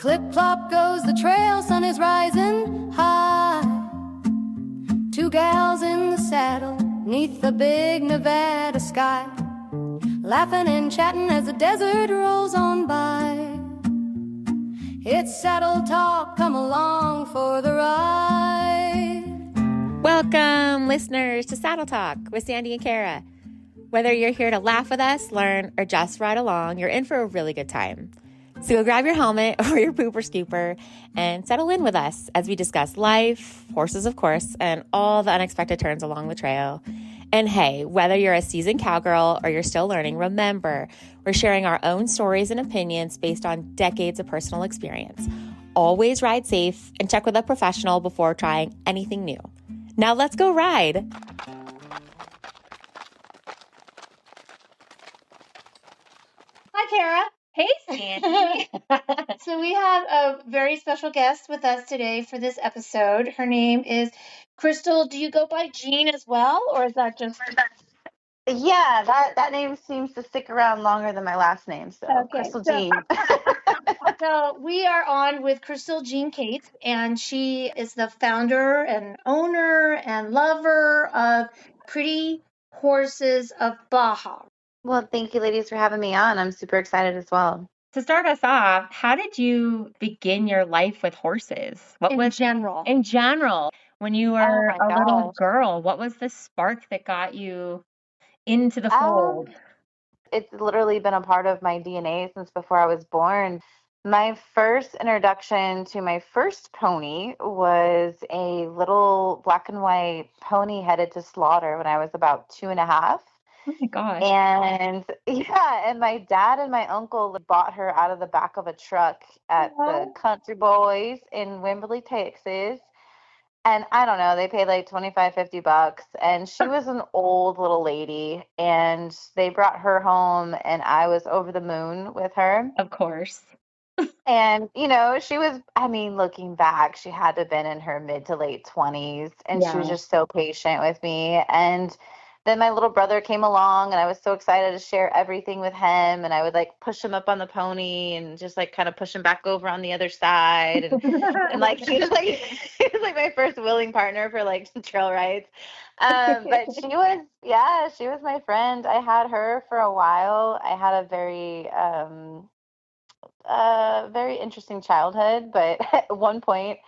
Clip-clop goes the trail, sun is rising high. Two gals in the saddle, 'neath the big Nevada sky, laughing and chatting as the desert rolls on by. It's Saddle Talk, come along for the ride. Welcome, listeners, to Saddle Talk with Sandy and Kara. Whether you're here to laugh with us, learn, or just ride along, you're in for a really good time. So go grab your helmet or your pooper scooper and settle in with us as we discuss life, horses, of course, and all the unexpected turns along the trail. And hey, whether you're a seasoned cowgirl or you're still learning, remember, we're sharing our own stories and opinions based on decades of personal experience. Always ride safe and check with a professional before trying anything new. Now let's go ride. Hi, Kara. Hey, Sandy. So we have a very special guest with us today for this episode. Her name is Krystal. Do you go by Jean as well, or is that just... Yeah, that name seems to stick around longer than my last name, so Okay, Krystal so- Jean. So we are on with Krystal Jean Cates, and she is the founder and owner and lover of Pretty Horses of Baja. Well, thank you, ladies, for having me on. I'm super excited as well. To start us off, how did you begin your life with horses? In general. In general, when you were Oh my a little gosh. girl, what was the spark that got you into the fold? It's literally been a part of my DNA since before I was born. My first introduction to my first pony was a little black and white pony headed to slaughter when I was about 2.5. Oh my gosh. And and my dad and my uncle bought her out of the back of a truck at the Country Boys in Wimberley, Texas. And I don't know, they paid like $25-50. And she was an old little lady. And they brought her home, and I was over the moon with her. Of course. And, she was, looking back, she had to have been in her mid to late 20s. And she was Yeah. just so patient with me. And then my little brother came along, and I was so excited to share everything with him. And I would like push him up on the pony and just like kind of push him back over on the other side. And like he was like he was like my first willing partner for like trail rides. But she was my friend. I had her for a while. I had a very interesting childhood, but at one point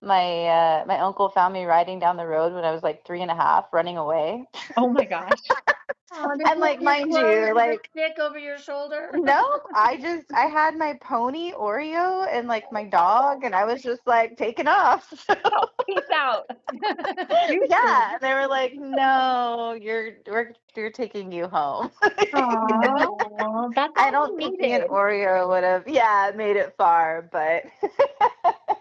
my uncle found me riding down the road when I was like 3.5, running away. Oh my gosh. And like, mind you, like, stick over your shoulder. no, I had my pony Oreo and like my dog, and I was just like taking off. Peace out. Yeah, and they were like, "No, we're taking you home." Aww, that's I don't think me and Oreo would have, made it far, but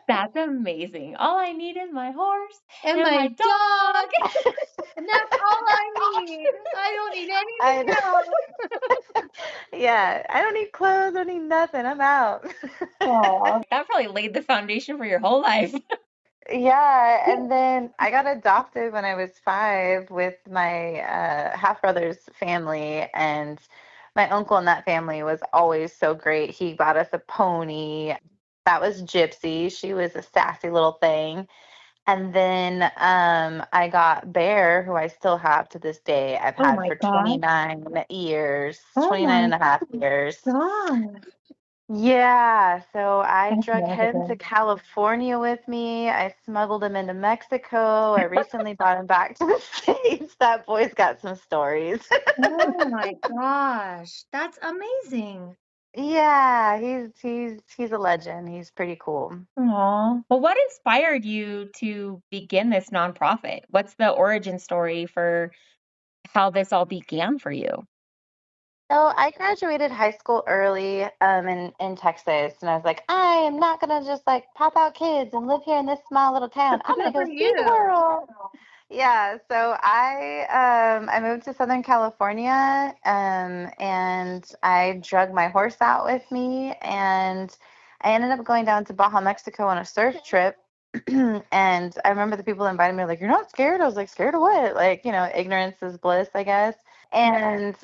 that's amazing. All I need is my horse and my dog. And that's all I need. I don't need anything else. Yeah, I don't need clothes. I don't need nothing. I'm out. Aww, that probably laid the foundation for your whole life. Yeah, and then I got adopted when I was 5 with my half-brother's family, and my uncle in that family was always so great. He bought us a pony. That was Gypsy. She was a sassy little thing. And then I got Bear, who I still have to this day. I've had for 29 years, 29 and a half years. God. Yeah, so I That's drug him wonderful. to California with me. I smuggled him into Mexico. I recently brought him back to the States. That boy's got some stories. Oh my gosh, that's amazing. Yeah, he's a legend. He's pretty cool. Aww. Well, what inspired you to begin this nonprofit? What's the origin story for how this all began for you? So I graduated high school early in Texas, and I was like, I am not gonna just like pop out kids and live here in this small little town. I'm gonna go For see the you. world. Yeah, so I moved to Southern California, and I drug my horse out with me, and I ended up going down to Baja, Mexico on a surf trip. And I remember the people that invited me were like, "You're not scared?" I was like, "Scared of what?" Like, ignorance is bliss, I guess. And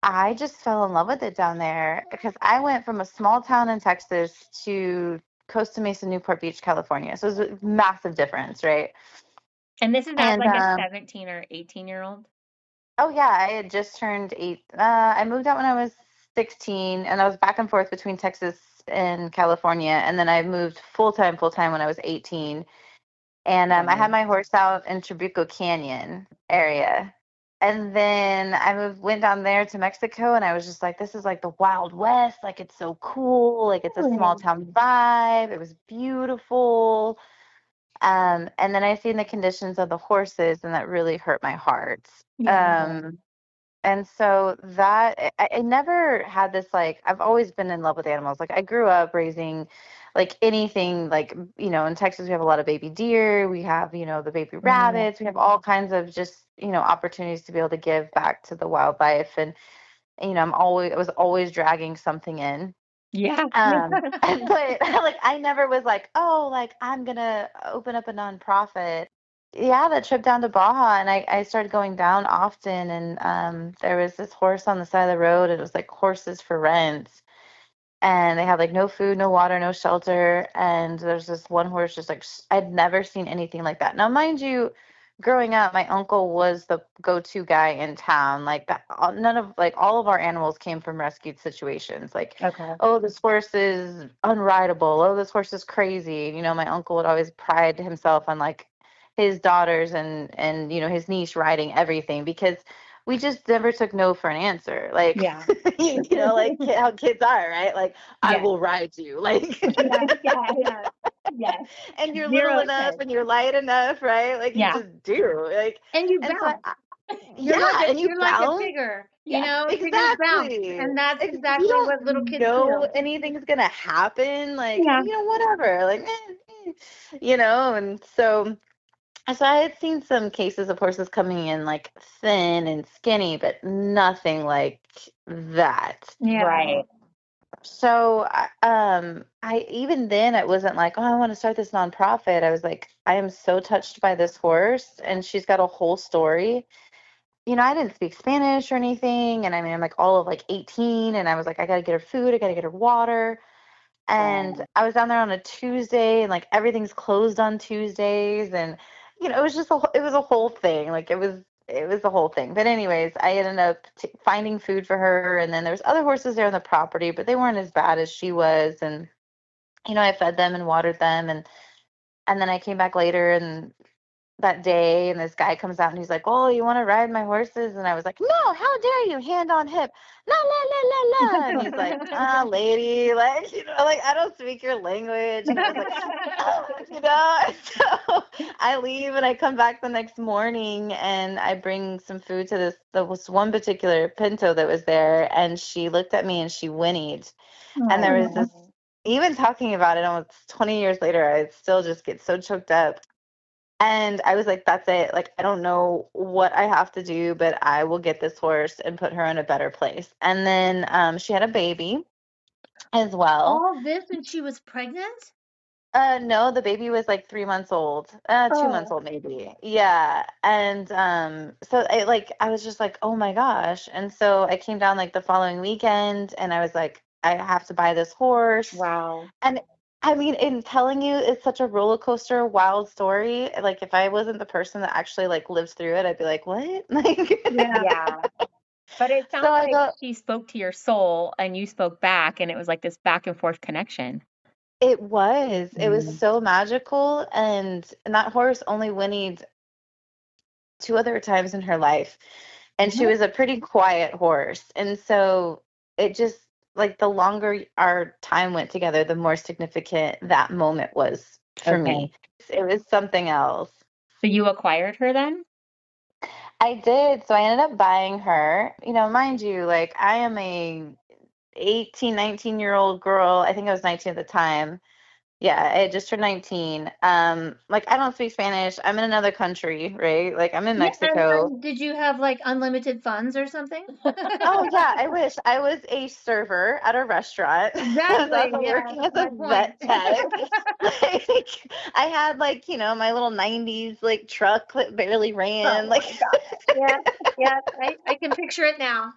I just fell in love with it down there because I went from a small town in Texas to Costa Mesa, Newport Beach, California. So it was a massive difference, right? And this is as And like a 17 or 18-year-old? oh yeah, I had just turned 8. I moved out when I was 16, and I was back and forth between Texas and California, and then I moved full time when I was 18. And I had Wow. my horse out in Trabuco Canyon area. And then went down there to Mexico, and I was just like, this is like the Wild West. Like, it's so cool. Like, it's a small town vibe. It was beautiful. And then I seen the conditions of the horses, and that really hurt my heart. Yeah. Um, and so I never had this, like, I've always been in love with animals. Like, I grew up raising like anything, like, in Texas, we have a lot of baby deer. We have, the baby rabbits. We have all kinds of just, opportunities to be able to give back to the wildlife. And, I was always dragging something in. Yeah. But like, I never was like, oh, like, I'm gonna open up a nonprofit. Yeah, that trip down to Baja, and I started going down often, and there was this horse on the side of the road. It was like horses for rent, and they had like no food, no water, no shelter. And there's this one horse just like I'd never seen anything like that. Now, mind you, growing up, my uncle was the go-to guy in town. Like that, none of like all of our animals came from rescued situations. Like, Okay. oh, this horse is unrideable. Oh, this horse is crazy. My uncle would always pride himself on like his daughters and his niece riding everything because we just never took no for an answer. Like, Yeah. like how kids are, right? Like, I Yeah. will ride you. Like, Yeah. Yes. and you're little Zero enough sense. and you're light enough, right? Like, you Yeah. just do. Like, And you and so, bounce. yeah, and you You're like a bounce. tigger, Yeah. Tigers bounce. Exactly. And that's You exactly what little don't kids know do. anything's gonna happen. Like, Yeah. whatever. Like, and so I had seen some cases of horses coming in like thin and skinny, but nothing like that. Yeah. Right. So, I even then it wasn't like, oh, I want to start this nonprofit. I was like, I am so touched by this horse, and she's got a whole story. I didn't speak Spanish or anything, and I mean, I'm like all of like 18, and I was like, I gotta get her food, I gotta get her water. And I was down there on a Tuesday, and like everything's closed on Tuesdays, and it was just it was a whole thing. Like it was a whole thing. But anyways, I ended up finding food for her, and then there's other horses there on the property, but they weren't as bad as she was, and I fed them and watered them, and then I came back later and that day, and this guy comes out and he's like, oh, you want to ride my horses? And I was like, no, how dare you, hand on hip, la la la la la. And he's like, lady, like, like, I don't speak your language. And I was like, oh, so I leave and I come back the next morning and I bring some food to there was one particular pinto that was there, and she looked at me and she whinnied. And there was this, even talking about it almost 20 years later, I still just get so choked up. And I was like, that's it. Like, I don't know what I have to do, but I will get this horse and put her in a better place. And then she had a baby as well. All this and she was pregnant? No, the baby was like 3 months old, 2 months Oh, old maybe. Yeah. And so I was just like, oh my gosh. And so I came down like the following weekend, and I was like, I have to buy this horse. Wow. And I mean, in telling you, it's such a roller coaster, wild story. Like, if I wasn't the person that actually like lives through it, I'd be like, what? Like, yeah. Yeah. But it so sounds I like go, she spoke to your soul and you spoke back, and it was like this back and forth connection. it was so magical. And that horse only whinnied 2 other times in her life. And she was a pretty quiet horse. And so it just, like, the longer our time went together, the more significant that moment was for Okay. me. It was something else. So you acquired her then? I did. So I ended up buying her. Mind you, like, I am a 18, 19-year-old girl. I think I was 19 at the time. Yeah, I had just turned 19. Like, I don't speak Spanish. I'm in another country, right? Like, I'm in Yeah, Mexico. and did you have like unlimited funds or something? Oh yeah, I wish I was a server at a restaurant. I was Exactly. also Yeah, working as my a point. vet tech. Like, I had like, my little 90s like truck that barely ran. Oh Like, my gosh. Yeah, yeah. I can picture it now.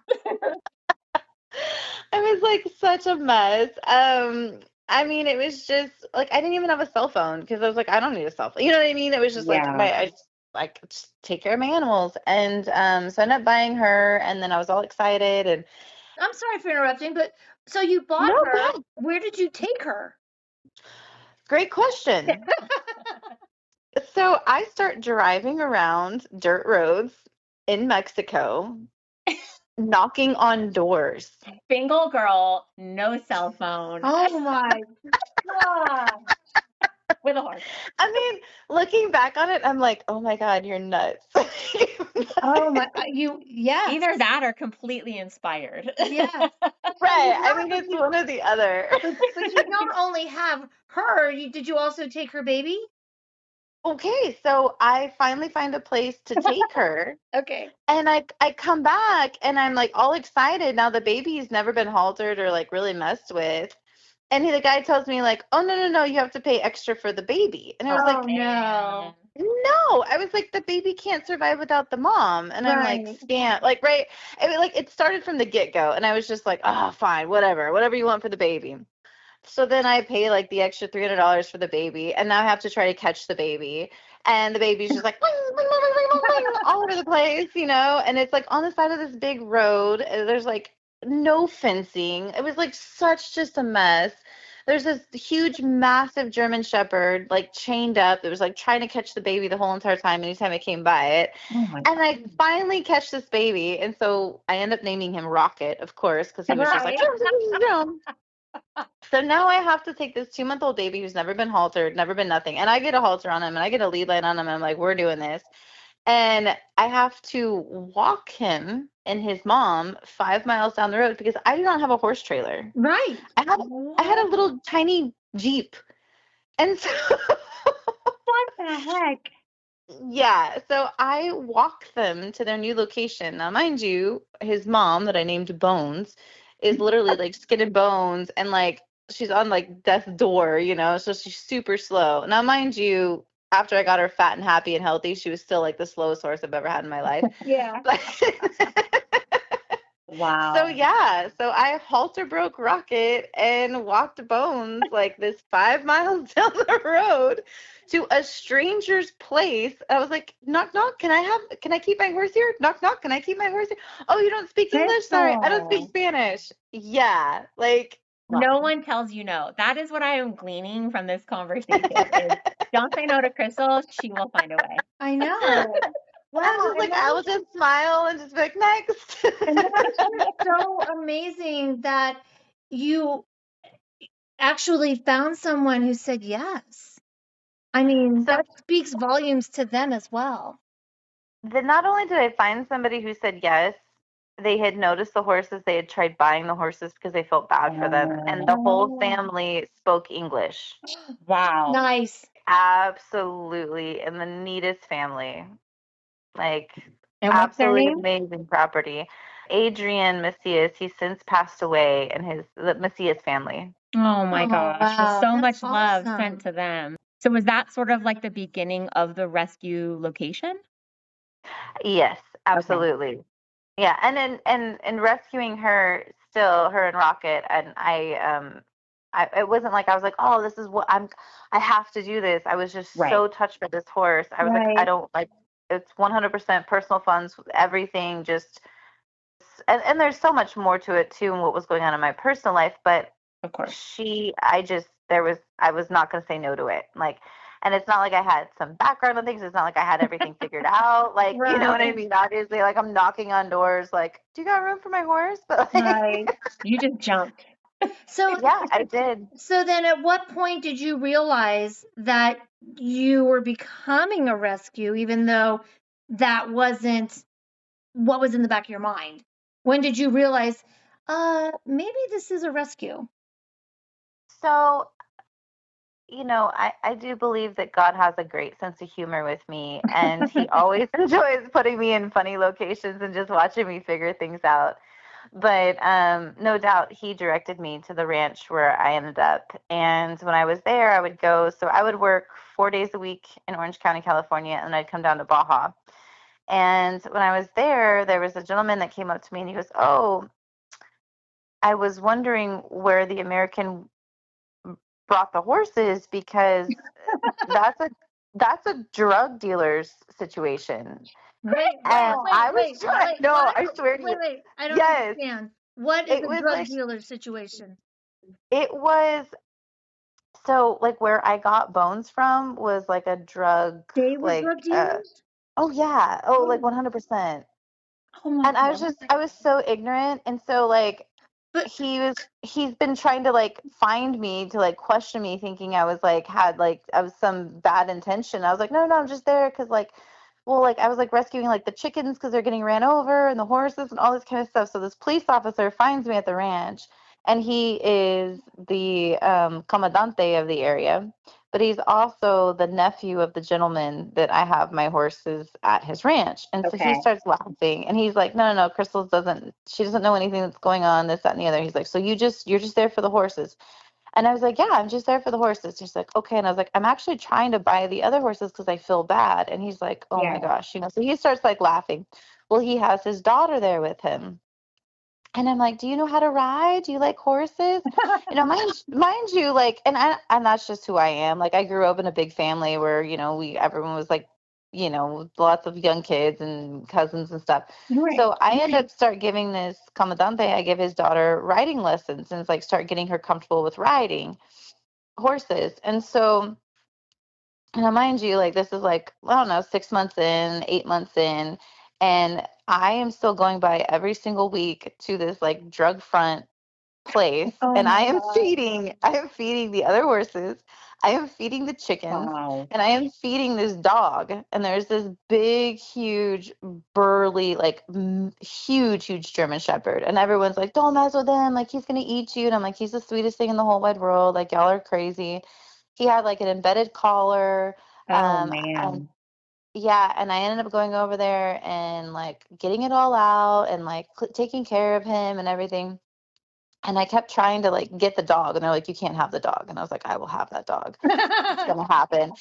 I was like such a mess. I mean, it was just like I didn't even have a cell phone because I was like, I don't need a cell phone. You know what I mean? It was just like Yeah. just take care of my animals. And so I ended up buying her, and then I was all excited and I'm sorry for interrupting, but so you bought no, her. God, Where did you take her? great question. So I start driving around dirt roads in Mexico, knocking on doors. Single girl, no cell phone, Oh my God. with a horse. I mean, looking back on it, I'm like, oh my God, you're nuts. Oh my, yes. Either that or completely inspired. Yes. Right. I mean, it's one or the other. But you don't only have her, did you also take her baby? Okay, so I finally find a place to take her, Okay. and I come back and I'm like all excited. Now the baby's never been haltered or like really messed with. And the guy tells me like, "Oh no, no, no, you have to pay extra for the baby." And I was Oh like, no. "No." I was like, "The baby can't survive without the mom." And I'm like, Right. "Scam." Like, right? I mean, like it started from the get-go, and I was just like, "Oh, fine, whatever. Whatever you want for the baby." So then I pay like the extra $300 for the baby, and now I have to try to catch the baby, and the baby's just like all over the place, and it's like on the side of this big road. There's like no fencing. It was like such just a mess. There's this huge, massive German Shepherd like chained up. It was like trying to catch the baby the whole entire time. Anytime I came by it, Oh my and I finally catch this baby, and so I end up naming him Rocket, of course, because he was just like. Right. So now I have to take this 2-month-old baby who's never been haltered, never been nothing, and I get a halter on him and I get a lead line on him. And I'm like, we're doing this. And I have to walk him and his mom 5 miles down the road because I do not have a horse trailer. Right. I had a little tiny Jeep. And so What the heck? yeah, so I walk them to their new location. Now, mind you, his mom that I named Bones is literally like skin and bones and like she's on like death's door, so she's super slow. Now, mind you, after I got her fat and happy and healthy, she was still like the slowest horse I've ever had in my life. Yeah. But Wow. so yeah, so I halter broke Rocket and walked Bones like this 5 miles down the road to a stranger's place. I was like, knock knock, can I keep my horse here? Knock knock, can I keep my horse here? Oh, you don't speak English? Sorry, I don't speak Spanish. Yeah, like No one tells you no. That is what I am gleaning from this conversation is don't say no to Krystal. She will find a way. I know. I Wow. was just like, I will just smile and just be like, next. And that's so amazing that you actually found someone who said yes. I mean, So that speaks volumes to them as well. then not only did I find somebody who said yes, they had noticed the horses. They had tried buying the horses because they felt bad for them. And the whole family spoke English. Wow. Nice. Absolutely. And the neatest family. Like, And what's their absolutely name? amazing property. Adrian Macias, he's since passed away, and the Macias family. Oh my Oh, gosh. wow. Well, so That's much love awesome. sent to them. So was that sort of like the beginning of the rescue location? Yes, absolutely. Yeah, and in rescuing her, still her and Rocket, and it wasn't like I was like, oh, this is what I have to do this. I was just so touched by this horse. I was like, I Right. don't like it's 100% personal funds, everything just, and there's so much more to it too, and what was going on in my personal life, but Of course. I was not going to say no to it. Like, and it's not like I had some background on things. It's not like I had everything figured out. Like, you know what I Right. mean? Obviously, like I'm knocking on doors, like, do you got room for my horse? But like, Right. You just jumped. So, yeah, I did. so then at what point did you realize that you were becoming a rescue, even though that wasn't what was in the back of your mind? When did you realize, maybe this is a rescue? So, I do believe that God has a great sense of humor with me, and He always enjoys putting me in funny locations and just watching me figure things out. But no doubt He directed me to the ranch where I ended up. And when I was there, I would work 4 days a week in Orange County, California, and I'd come down to Baja. And when I was there was a gentleman that came up to me and he goes, "Oh, I was wondering where the American brought the horses, because that's a drug dealer's situation. Wait, And I was wait, trying. wait, No, what? I swear to you. Wait, I don't Yes, understand. What is it a was drug like dealer situation? it was. So like where I got bones from was like a drug, They were like drug dealers? oh yeah, oh like Oh, 100%. oh my And God. I was so ignorant, and so like But he's been trying to like find me to like question me, thinking I was like had like I was some bad intention. I was like, no, I'm just there because like, well, like I was like rescuing like the chickens because they're getting ran over, and the horses and all this kind of stuff. So this police officer finds me at the ranch, and he is the comandante of the area, but he's also the nephew of the gentleman that I have my horses at his ranch. And so he okay. starts laughing, and he's like, no, she doesn't know anything that's going on, this, that, and the other. He's like, so you're just there for the horses. And I was like, yeah, I'm just there for the horses. He's like, okay. And I was like, I'm actually trying to buy the other horses because I feel bad. And he's like, oh my Yeah. gosh, so he starts like laughing. Well, he has his daughter there with him. And I'm like, do you know how to ride? Do you like horses? Mind you, like, and that's just who I am. Like, I grew up in a big family where, everyone was like, lots of young kids and cousins and stuff. Right. So I end up start giving this comandante, I give his daughter riding lessons, and it's like start getting her comfortable with riding horses. And so, mind you, like this is like, I don't know, 6 months in, 8 months in, and I am still going by every single week to this like drug front place, Oh and my God. I am feeding the other horses, I am feeding the chickens, Wow. and I am feeding this dog. And there's this big, huge, burly, like huge German Shepherd, and everyone's like, don't mess with him, like he's gonna eat you. And I'm like, he's the sweetest thing in the whole wide world. Like y'all are crazy. He had like an embedded collar. Oh And man. yeah, and I ended up going over there and like getting it all out and like taking care of him and everything. And I kept trying to like get the dog, and they're like, you can't have the dog. And I was like, I will have that dog. It's gonna happen.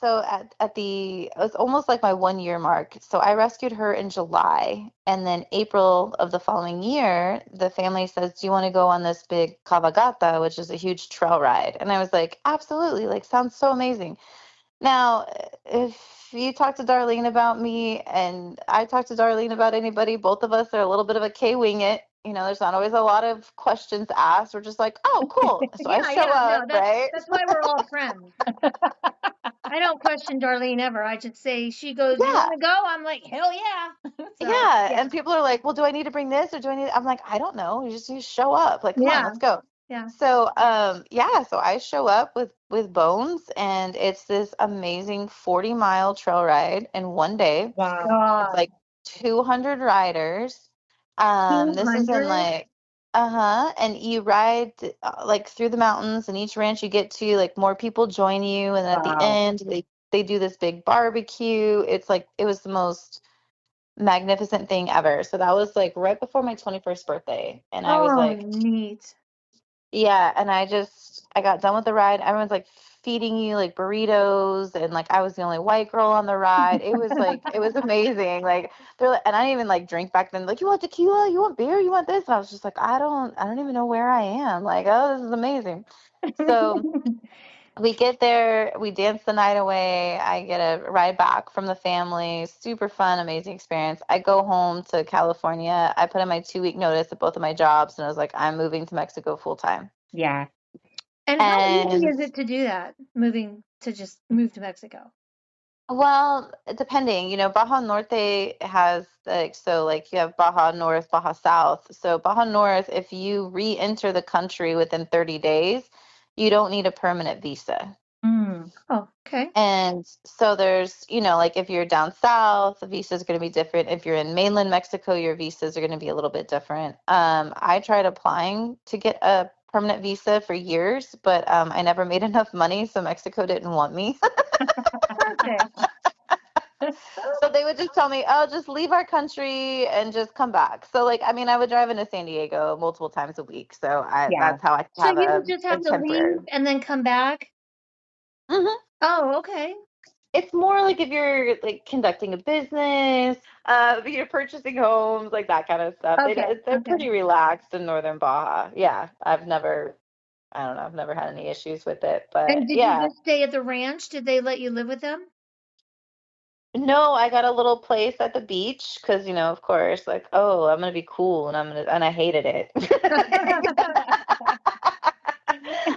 So at the it was almost like my 1 year mark. So I rescued her in July, and then April of the following year, the family says, do you want to go on this big cabalgata, which is a huge trail ride? And I was like, absolutely, like sounds so amazing. Now, if you talk to Darlene about me and I talk to Darlene about anybody, both of us are a little bit of a K-wing it. There's not always a lot of questions asked. We're just like, oh, cool. So I show Yeah. No, up, right? that's why we're all friends. I don't question Darlene ever. I just say she goes, you Yeah. want to go? I'm like, hell yeah. So Yeah. yeah. And people are like, well, do I need to bring this or do I need, I'm like, I don't know. You show up. Like, come on, Yeah. let's go. Yeah. So, yeah, so I show up with Bones, and it's this amazing 40-mile trail ride in one day. Wow. It's God. like 200 riders. This is in 200? like, and you ride like through the mountains, and each ranch you get to, like more people join you, and then at the Wow. end they do this big barbecue. It's like it was the most magnificent thing ever. So that was like right before my 21st birthday, and I was Oh, like, neat. yeah, and I got done with the ride. Everyone's like feeding you like burritos, and like I was the only white girl on the ride. It was like it was amazing. Like they're like, and I didn't even like drink back then. Like, you want tequila? You want beer? You want this? And I was just like, I don't even know where I am. Like, oh, this is amazing. So we get there, we dance the night away. I get a ride back from the family. Super fun, amazing experience. I go home to California. I put in my 2 week notice at both of my jobs, and I was like, I'm moving to Mexico full time. Yeah. And how easy And is it to do that? Just move to Mexico? well, depending, Baja Norte has like, so like you have Baja North, Baja South. So Baja North, if you re-enter the country within 30 days, you don't need a permanent visa. Mm. Oh, okay. And so there's, like if you're down south, the visa is going to be different. If you're in mainland Mexico, your visas are going to be a little bit different. I tried applying to get a permanent visa for years, but I never made enough money, so Mexico didn't want me. Okay. So they would just tell me, oh, just leave our country and just come back. So like, I mean, I would drive into San Diego multiple times a week. So Yeah. that's how I could So have you would just a have to leave temporary. and then come back? Hmm. Oh, okay. It's more like if you're like conducting a business, if you're purchasing homes, like that kind of stuff. Okay. They're Okay. pretty relaxed in northern Baja. Yeah, I don't know, I've never had any issues with it, And but did you yeah. just stay at the ranch? Did they let you live with them? No, I got a little place at the beach because, of course, like, oh, I'm gonna be cool, and I hated it.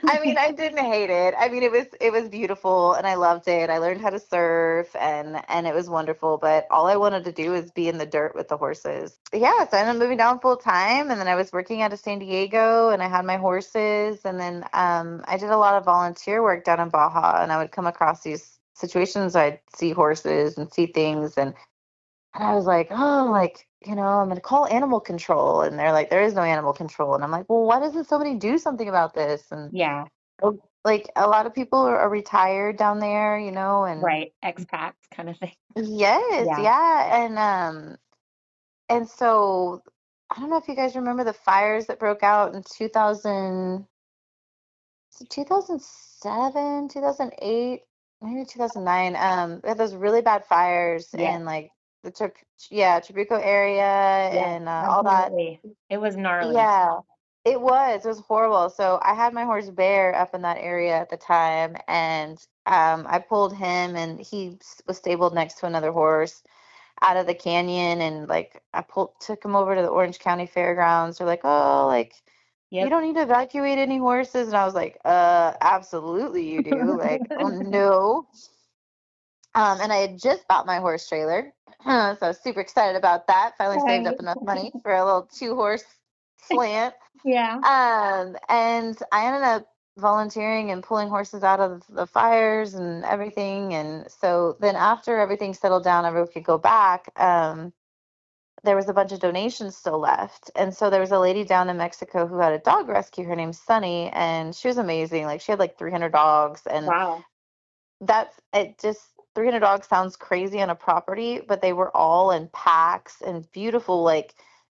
I mean, I didn't hate it. I mean, it was beautiful and I loved it. I learned how to surf and it was wonderful, but all I wanted to do was be in the dirt with the horses. Yeah, so I ended up moving down full time, and then I was working out of San Diego and I had my horses, and then I did a lot of volunteer work down in Baja, and I would come across these situations. I'd see horses and see things, and I was like, oh, like, I'm going to call animal control. And they're like, there is no animal control. And I'm like, well, why doesn't somebody do something about this? And Yeah, like a lot of people are retired down there, and right. Expats kind of thing. yes, Yeah. yeah. And so I don't know if you guys remember the fires that broke out in 2007, 2008, maybe 2009. We had those really bad fires Yeah. in like the Trabuco area Yeah. and all that. Absolutely. It was gnarly. Yeah, it was. It was horrible. So I had my horse Bear up in that area at the time, and I pulled him, and he was stabled next to another horse out of the canyon, and like took him over to the Orange County Fairgrounds. They're like, oh, like you Yep. don't need to evacuate any horses, and I was like, absolutely you do. Like, oh no. And I had just bought my horse trailer, so I was super excited about that. Finally saved Right. up enough money for a little 2-horse slant. Yeah. And I ended up volunteering and pulling horses out of the fires and everything. And so then after everything settled down, everyone could go back. There was a bunch of donations still left. And so there was a lady down in Mexico who had a dog rescue. Her name's Sunny, and she was amazing. Like she had like 300 dogs, and Wow. that's it. Just 300 dogs sounds crazy on a property, but they were all in packs and beautiful, like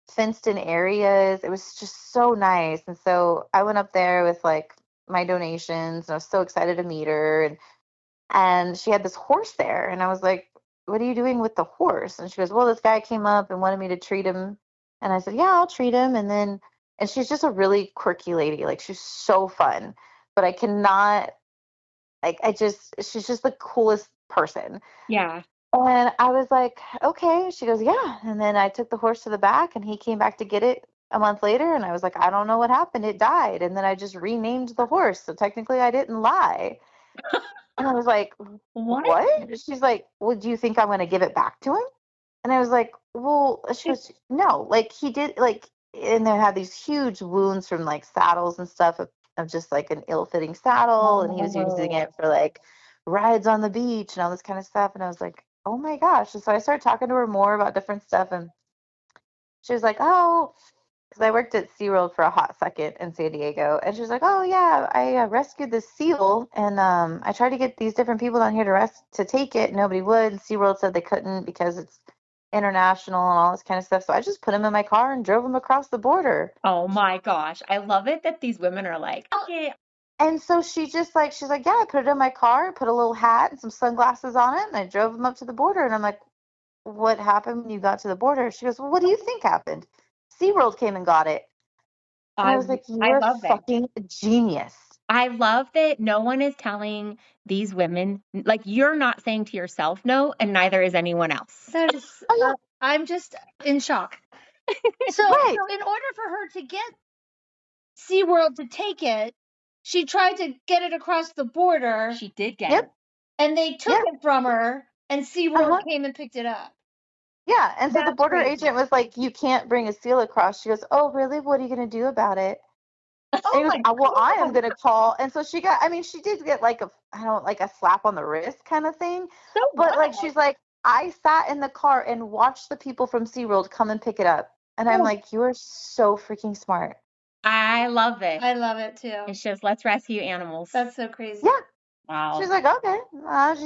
fenced in areas. It was just so nice. And so I went up there with like my donations, and I was so excited to meet her. And she had this horse there, and I was like, what are you doing with the horse? And she goes, well, this guy came up and wanted me to treat him. And I said, yeah, I'll treat him. And she's just a really quirky lady. Like she's so fun, but I cannot, like, she's just the coolest person. Yeah. And I was like, okay. She goes, yeah. And then I took the horse to the back, and he came back to get it a month later. And I was like, I don't know what happened. It died. And then I just renamed the horse. So technically I didn't lie. And I was like, What? what? She's like, well, do you think I'm going to give it back to him? And I was like, well, she goes, no, like he did, like, and they had these huge wounds from like saddles and stuff of just like an ill-fitting saddle. And he was using Oh, it for like rides on the beach and all this kind of stuff. And I was like, oh my gosh. And so I started talking to her more about different stuff. And she was like, oh, because I worked at SeaWorld for a hot second in San Diego. And she was like, oh, yeah, I rescued this seal. And I tried to get these different people down here to take it. Nobody would. And SeaWorld said they couldn't because it's international and all this kind of stuff. So I just put him in my car and drove him across the border. oh my gosh. I love it that these women are like, okay. And so she's like, yeah, I put it in my car, put a little hat and some sunglasses on it, and I drove him up to the border. And I'm like, what happened when you got to the border? She goes, well, what do you think happened? SeaWorld came and got it. And I I was like, I you're a love it. fucking genius. I love that no one is telling these women, like, you're not saying to yourself no, and neither is anyone else. That is, Oh, yeah, I'm just in shock. So right. in order for her to get SeaWorld to take it, she tried to get it across the border, She did get it. Yep. and they took Yeah. it from her, and SeaWorld Uh-huh. came and picked it up. Yeah. And so the That's border crazy. agent was like, you can't bring a seal across. She goes, oh, really? What are you going to do about it? And he Oh goes, my well, I am God. going to call. And so she did get like like a slap on the wrist kind of thing. So But like, what? she's like, I sat in the car and watched the people from SeaWorld come and pick it up. And I'm Oh, like, you are so freaking smart. I love it. I love it too. It's just, let's rescue animals. That's so crazy. Yeah. Wow. She's like, okay,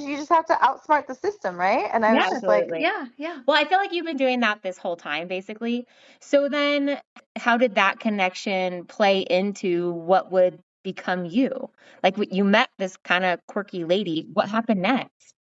you just have to outsmart the system, right? And I was just like, Absolutely. Yeah, yeah. Well, I feel like you've been doing that this whole time, basically. So then, how did that connection play into what would become you? Like, you met this kind of quirky lady. What happened next?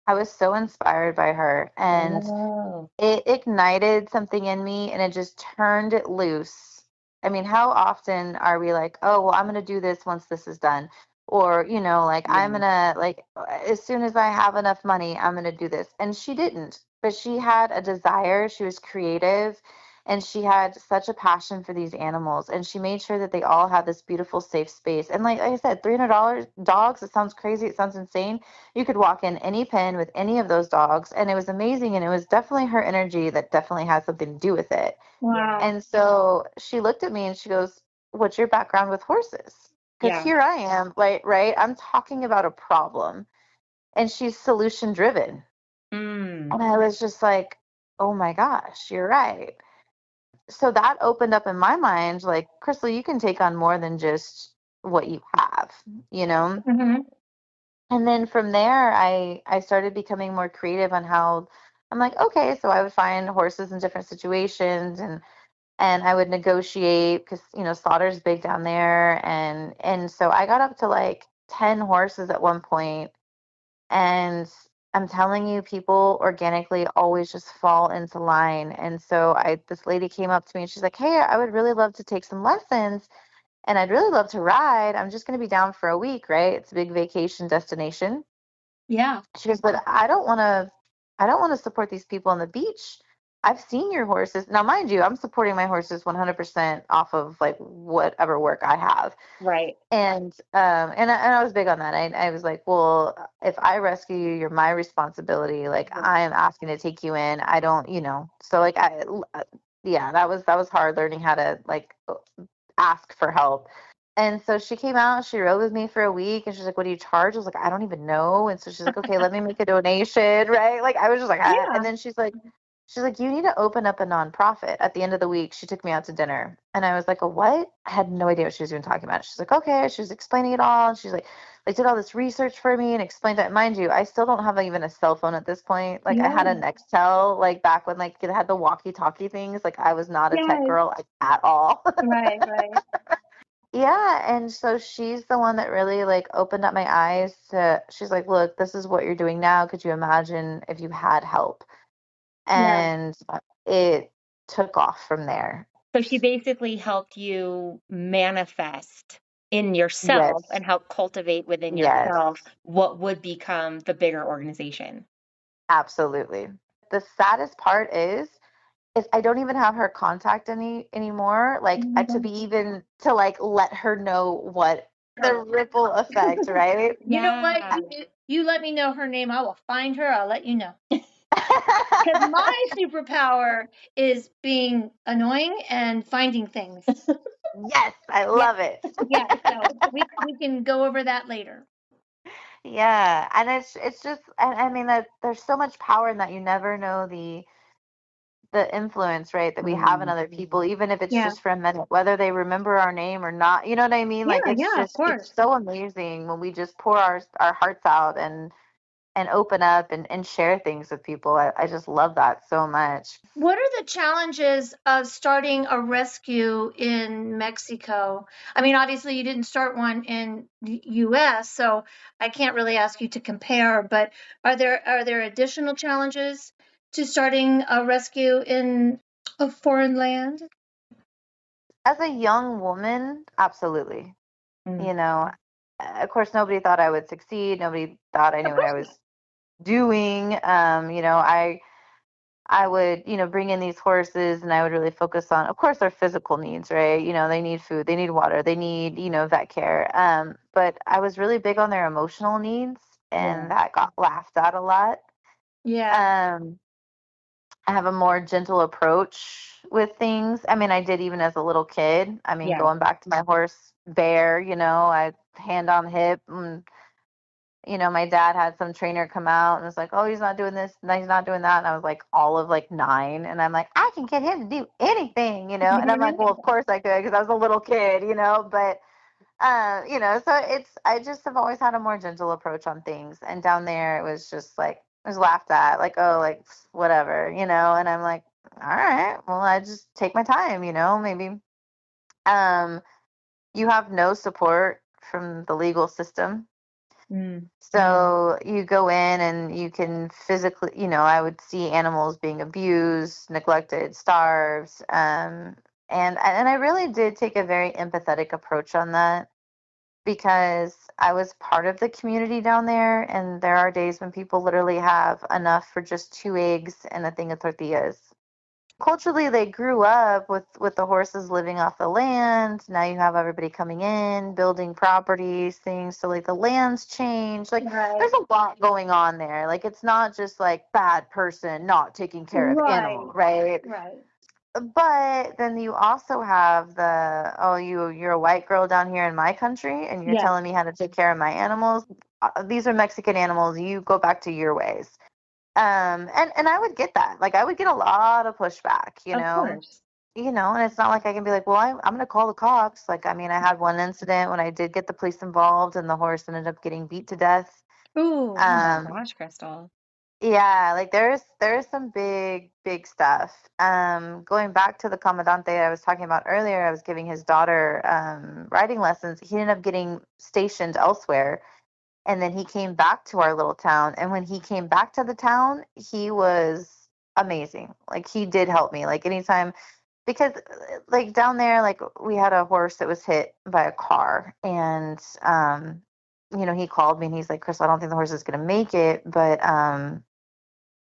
I was so inspired by her, and Oh, it ignited something in me and it just turned it loose. I mean, how often are we like, oh, well, I'm going to do this once this is done? Or, like, I'm going to, like, as soon as I have enough money, I'm going to do this. And she didn't, but she had a desire. She was creative and she had such a passion for these animals. And she made sure that they all had this beautiful, safe space. And like I said, $300 dogs, it sounds crazy. It sounds insane. You could walk in any pen with any of those dogs, and it was amazing. And it was definitely her energy that definitely had something to do with it. wow. And so she looked at me and she goes, "What's your background with horses?" Because Yeah. here I am, like, right? I'm talking about a problem, and she's solution driven. Mm. And I was just like, oh my gosh, you're right. So that opened up in my mind, like, Krystal, you can take on more than just what you have, you know? Hmm. And then from there, I started becoming more creative on how I'm like, okay, so I would find horses in different situations, and I would negotiate because slaughter's big down there, and so I got up to like 10 horses at one point, and I'm telling you, people organically always just fall into line. And so I this lady came up to me and she's like, "Hey, I would really love to take some lessons and I'd really love to ride. I'm just going to be down for a week, right? It's a big vacation destination." Yeah. She goes, "But I don't want to support these people on the beach. I've seen your horses." Now, mind you, I'm supporting my horses 100% off of like whatever work I have. Right. And I was big on that. I was like, well, if I rescue you, you're my responsibility. Like I am asking to take you in. I don't, So like yeah, that was hard learning how to like ask for help. And so she came out, she rode with me for a week, and she's like, "What do you charge?" I was like, "I don't even know." And so she's like, "Okay, let me make a donation," right? Like I was just like, Yeah. and then she's like, "You need to open up a nonprofit." At the end of the week, she took me out to dinner, and I was like, "A what?" I had no idea what she was even talking about. She's like, "Okay." She was explaining it all, and she's like did all this research for me and explained it. Mind you, I still don't have like, even a cell phone at this point. Like I had a Yeah. Nextel, like back when like it had the walkie-talkie things. Like I was not a tech Yes. girl like, at all. Right. Right. Yeah, and so she's the one that really like opened up my eyes to she's like, "Look, this is what you're doing now. Could you imagine if you had help?" Yeah. And it took off from there. So she basically helped you manifest in yourself Yes. and help cultivate within Yes. yourself what would become the bigger organization. Absolutely. The saddest part is I don't even have her contact anymore. Like to be even to like let her know what the ripple effect, right? You know what? Yeah. You let me know her name. I will find her. I'll let you know. Because my superpower is being annoying and finding things. Yes, I Yeah. love it. Yeah. So we can go over that later. Yeah, and it's just and I mean that there's so much power in that you never know the influence, right, that we have in Mm. other people, even if it's Yeah. just for a minute, whether they remember our name or not. You know what I mean? Yeah. Like Yeah. Of it's course. so amazing when we just pour our hearts out and open up and share things with people. I just love that so much. What are the challenges of starting a rescue in Mexico? I mean, obviously, you didn't start one in the US, so I can't really ask you to compare, but are there additional challenges to starting a rescue in a foreign land? As a young woman, absolutely. Mm. You know, of course, nobody thought I would succeed. Nobody thought I Of knew what I course was not. doing. I would, bring in these horses and I would really focus on, of course, their physical needs, right? They need food, they need water, they need, vet care. But I was really big on their emotional needs Yeah. and that got laughed at a lot. Yeah. Um, I have a more gentle approach with things. I mean, I did even as a little kid. I mean, Yeah. going back to my horse Bear, I hand on hip and my dad had some trainer come out and was like, "Oh, he's not doing this, no, he's not doing that." And I was like, all of like 9, and I'm like, "I can get him to do anything." And I'm like, "Well, of course I could," because I was a little kid. But so I just have always had a more gentle approach on things. And down there, it was just like it was laughed at, like, "Oh, like whatever." And I'm like, "All right, well, I just take my time, maybe." Um, you have no support from the legal system. Mm. So you go in and you can physically, I would see animals being abused, neglected, starved. And I really did take a very empathetic approach on that because I was part of the community down there. And there are days when people literally have enough for just 2 eggs and a thing of tortillas. Culturally, they grew up with the horses living off the land. Now you have everybody coming in, building properties, things. So like the lands change. Like Right. there's a lot going on there. Like it's not just like bad person not taking care of Right. animal, right? Right. But then you also have the, oh, you're a white girl down here in my country and you're Yeah. telling me how to take care of my animals. These are Mexican animals. You go back to your ways. And I would get that. Like I would get a lot of pushback, Of course. and it's not like I can be like, well, I'm going to call the cops. Like, I mean, I had one incident when I did get the police involved and the horse ended up getting beat to death. Ooh, oh my gosh, Krystal. Yeah, like there is some big stuff. Going back to the commandante I was talking about earlier, I was giving his daughter riding lessons. He ended up getting stationed elsewhere, and then he came back to our little town. And when he came back to the town, he was amazing. Like he did help me. Like anytime, because like down there, like we had a horse that was hit by a car, and he called me and he's like, Chris, I don't think the horse is gonna make it, but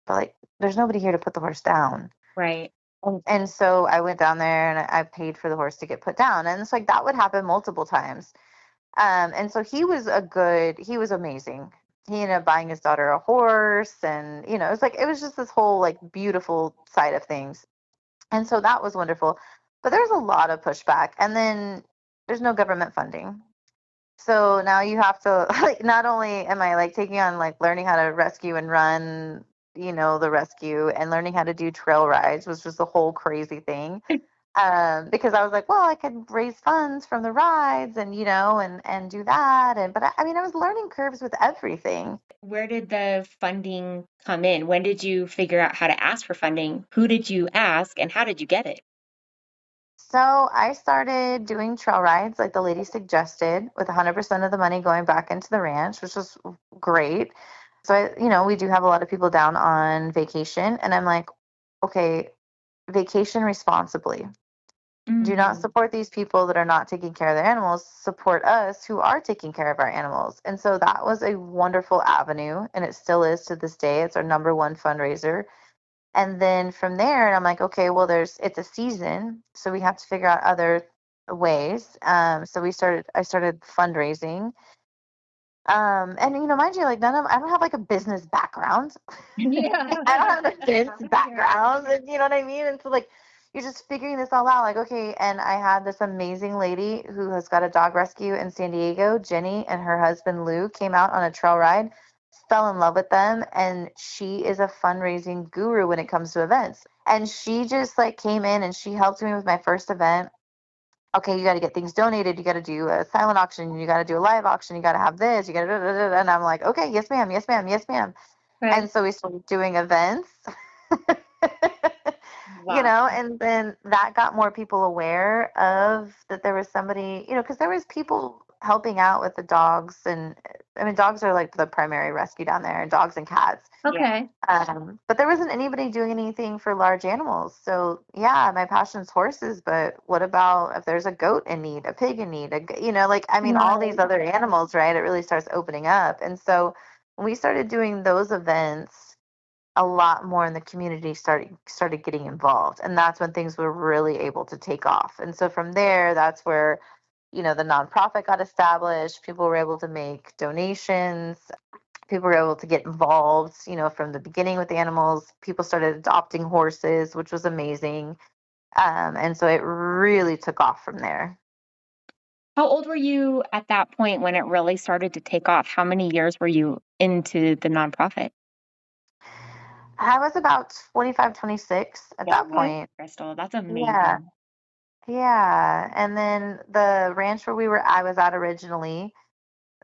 like there's nobody here to put the horse down. Right. And so I went down there and I paid for the horse to get put down. And it's like that would happen multiple times. And so he was amazing. He ended up buying his daughter a horse, and it was just this whole like beautiful side of things. And so that was wonderful. But there's a lot of pushback, and then there's no government funding. So now you have to like, not only am I like taking on like learning how to rescue and run, the rescue, and learning how to do trail rides, which was the whole crazy thing. Because I was like, well, I could raise funds from the rides and, and do that. But I mean, I was learning curves with everything. Where did the funding come in? When did you figure out how to ask for funding? Who did you ask and how did you get it? So I started doing trail rides like the lady suggested, with 100% of the money going back into the ranch, which was great. So, we do have a lot of people down on vacation, and I'm like, okay, vacation responsibly. Do not support these people that are not taking care of their animals. Support us who are taking care of our animals. And so that was a wonderful avenue, and it still is to this day. It's our number one fundraiser. And then from there, I'm like, okay, well, it's a season, so we have to figure out other ways. So I started fundraising. And mind you, like I don't have like a business background. Yeah. I don't have an events background, and you know what I mean? And so like you're just figuring this all out, like, okay, and I had this amazing lady who has got a dog rescue in San Diego, Jenny, and her husband Lou came out on a trail ride, fell in love with them, and she is a fundraising guru when it comes to events. And she just like came in and she helped me with my first event. Okay, you got to get things donated. You got to do a silent auction. You got to do a live auction. You got to have this. You got to, and I'm like, okay, yes, ma'am, yes, ma'am, yes, ma'am. Right. And so we started doing events, Wow. and then that got more people aware of that there was somebody, because there was people helping out with the dogs. And I mean, dogs are like the primary rescue down there, and dogs and cats. Okay. But there wasn't anybody doing anything for large animals. So yeah, my passion's horses, but what about if there's a goat in need, a pig in need, I mean, all these Right. other animals, right? It really starts opening up. And so when we started doing those events, a lot more in the community started getting involved, and that's when things were really able to take off. And so from there, that's where the nonprofit got established. People were able to make donations. People were able to get involved, from the beginning with the animals. People started adopting horses, which was amazing. And so it really took off from there. How old were you at that point when it really started to take off? How many years were you into the nonprofit? I was about 25, 26 at that point. Krystal, that's amazing. Yeah. Yeah. And then the ranch where I was at originally,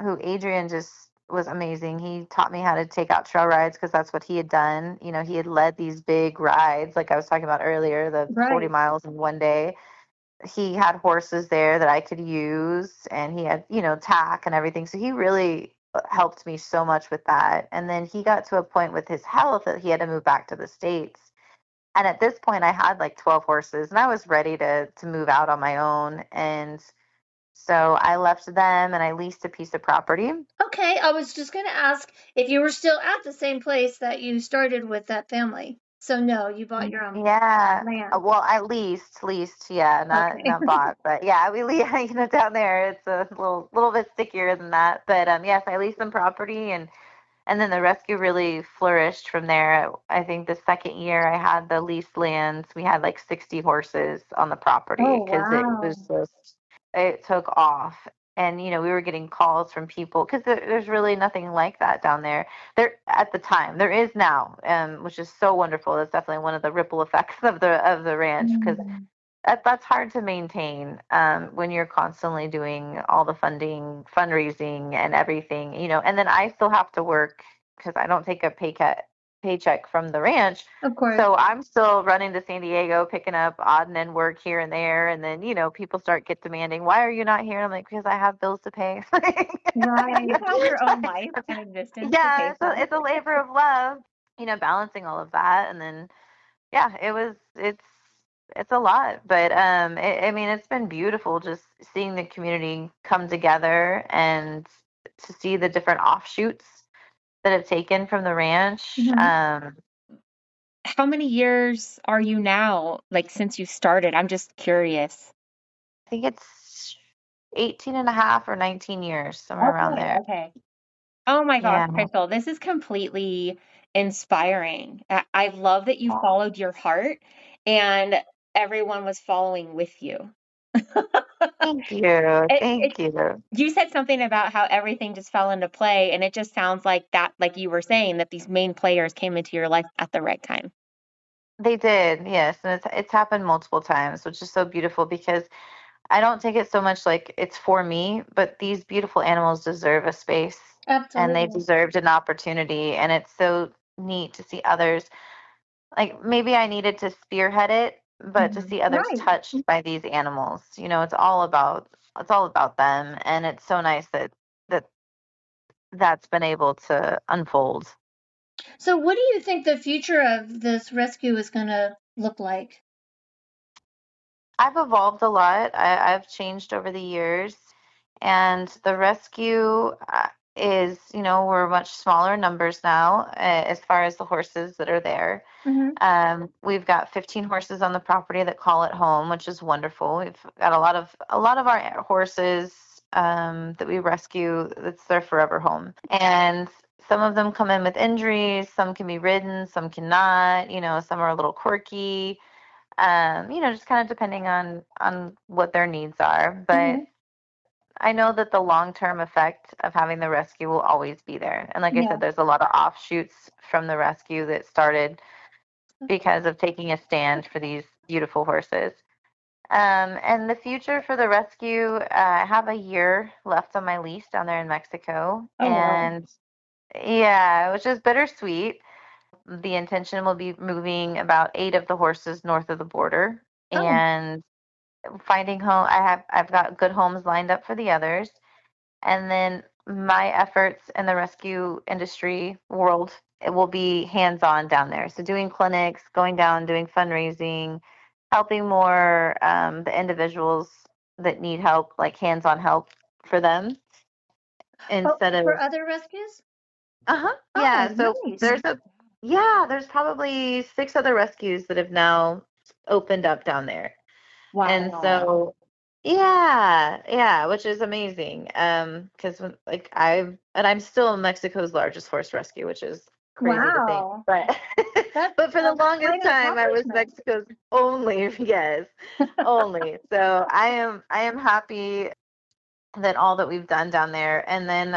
who Adrian just was amazing. He taught me how to take out trail rides because that's what he had done. He had led these big rides, like I was talking about earlier, the 40 Right. miles in one day. He had horses there that I could use, and he had, tack and everything. So he really helped me so much with that. And then he got to a point with his health that he had to move back to the States. And at this point, I had like 12 horses, and I was ready to move out on my own. And so I left them, and I leased a piece of property. Okay, I was just going to ask if you were still at the same place that you started with that family. So no, you bought your own Yeah. land. Well, I leased, yeah, not Okay. not bought, but yeah, down there it's a little bit stickier than that. But yes, I leased some property, and then the rescue really flourished from there. I think the second year I had the leased lands, we had like 60 horses on the property Oh, because wow. it took off. And, we were getting calls from people because there's really nothing like that down there. There at the time, there is now, which is so wonderful. That's definitely one of the ripple effects of the ranch because Mm. that's hard to maintain when you're constantly doing all the fundraising and everything, and then I still have to work because I don't take a paycheck from the ranch. Of course. So I'm still running to San Diego, picking up odd and end work here and there. And then, people get demanding, why are you not here? And I'm like, because I have bills to pay. Right. You have your own life and existence to Yeah, pay for. it's a labor of love, balancing all of that. And then yeah, it's a lot, but I mean, it's been beautiful just seeing the community come together and to see the different offshoots that have taken from the ranch. Mhm. How many years are you now, like since you started? I'm just curious. I think it's 18 and a half or 19 years, somewhere around Okay, there. okay. Oh my gosh, Yeah. Krystal, this is completely inspiring. I love that you followed your heart and everyone was following with you. Thank you. It Thank you. you said something about how everything just fell into play, and it just sounds like that, like you were saying, that these main players came into your life at the right time. They did, yes, and it's happened multiple times, which is so beautiful because I don't take it so much like it's for me, but these beautiful animals deserve a space and they Absolutely. deserved an opportunity. And it's so neat to see others. Like maybe I needed to spearhead it, but to Mhm. see others Right. touched by these animals, it's all about them. And it's so nice that that's been able to unfold. So what do you think the future of this rescue is going to look like? I've evolved a lot. I've changed over the years, and the rescue we're much smaller numbers now as far as the horses that are there. Mhm. We've got 15 horses on the property that call it home, which is wonderful. We've got a lot of our horses that we rescue. That's their forever home, and some of them come in with injuries. Some can be ridden, some cannot. Some are a little quirky, just kind of depending on what their needs are. But Mhm. I know that the long-term effect of having the rescue will always be there. And like I Yeah. said, there's a lot of offshoots from the rescue that started because of taking a stand for these beautiful horses. And the future for the rescue, I have a year left on my lease down there in Mexico. Oh, wow. And yeah, which is bittersweet. The intention will be moving about 8 of the horses north of the border Oh, and finding home. I've got good homes lined up for the others, and then my efforts in the rescue industry world, it will be hands-on down there. So doing clinics, going down, doing fundraising, helping more the individuals that need help, like hands-on help for them oh, instead of for other rescues? uh-huh. Oh, Yeah, so nice. there's probably 6 other rescues that have now opened up down there. And Wow. so, yeah, which is amazing. Because like I'm still Mexico's largest horse rescue, which is crazy to think. Wow. But That's but for the quite longest an time, I was accomplishment. Mexico's only, yes, only. So I am happy that all that we've done down there. And then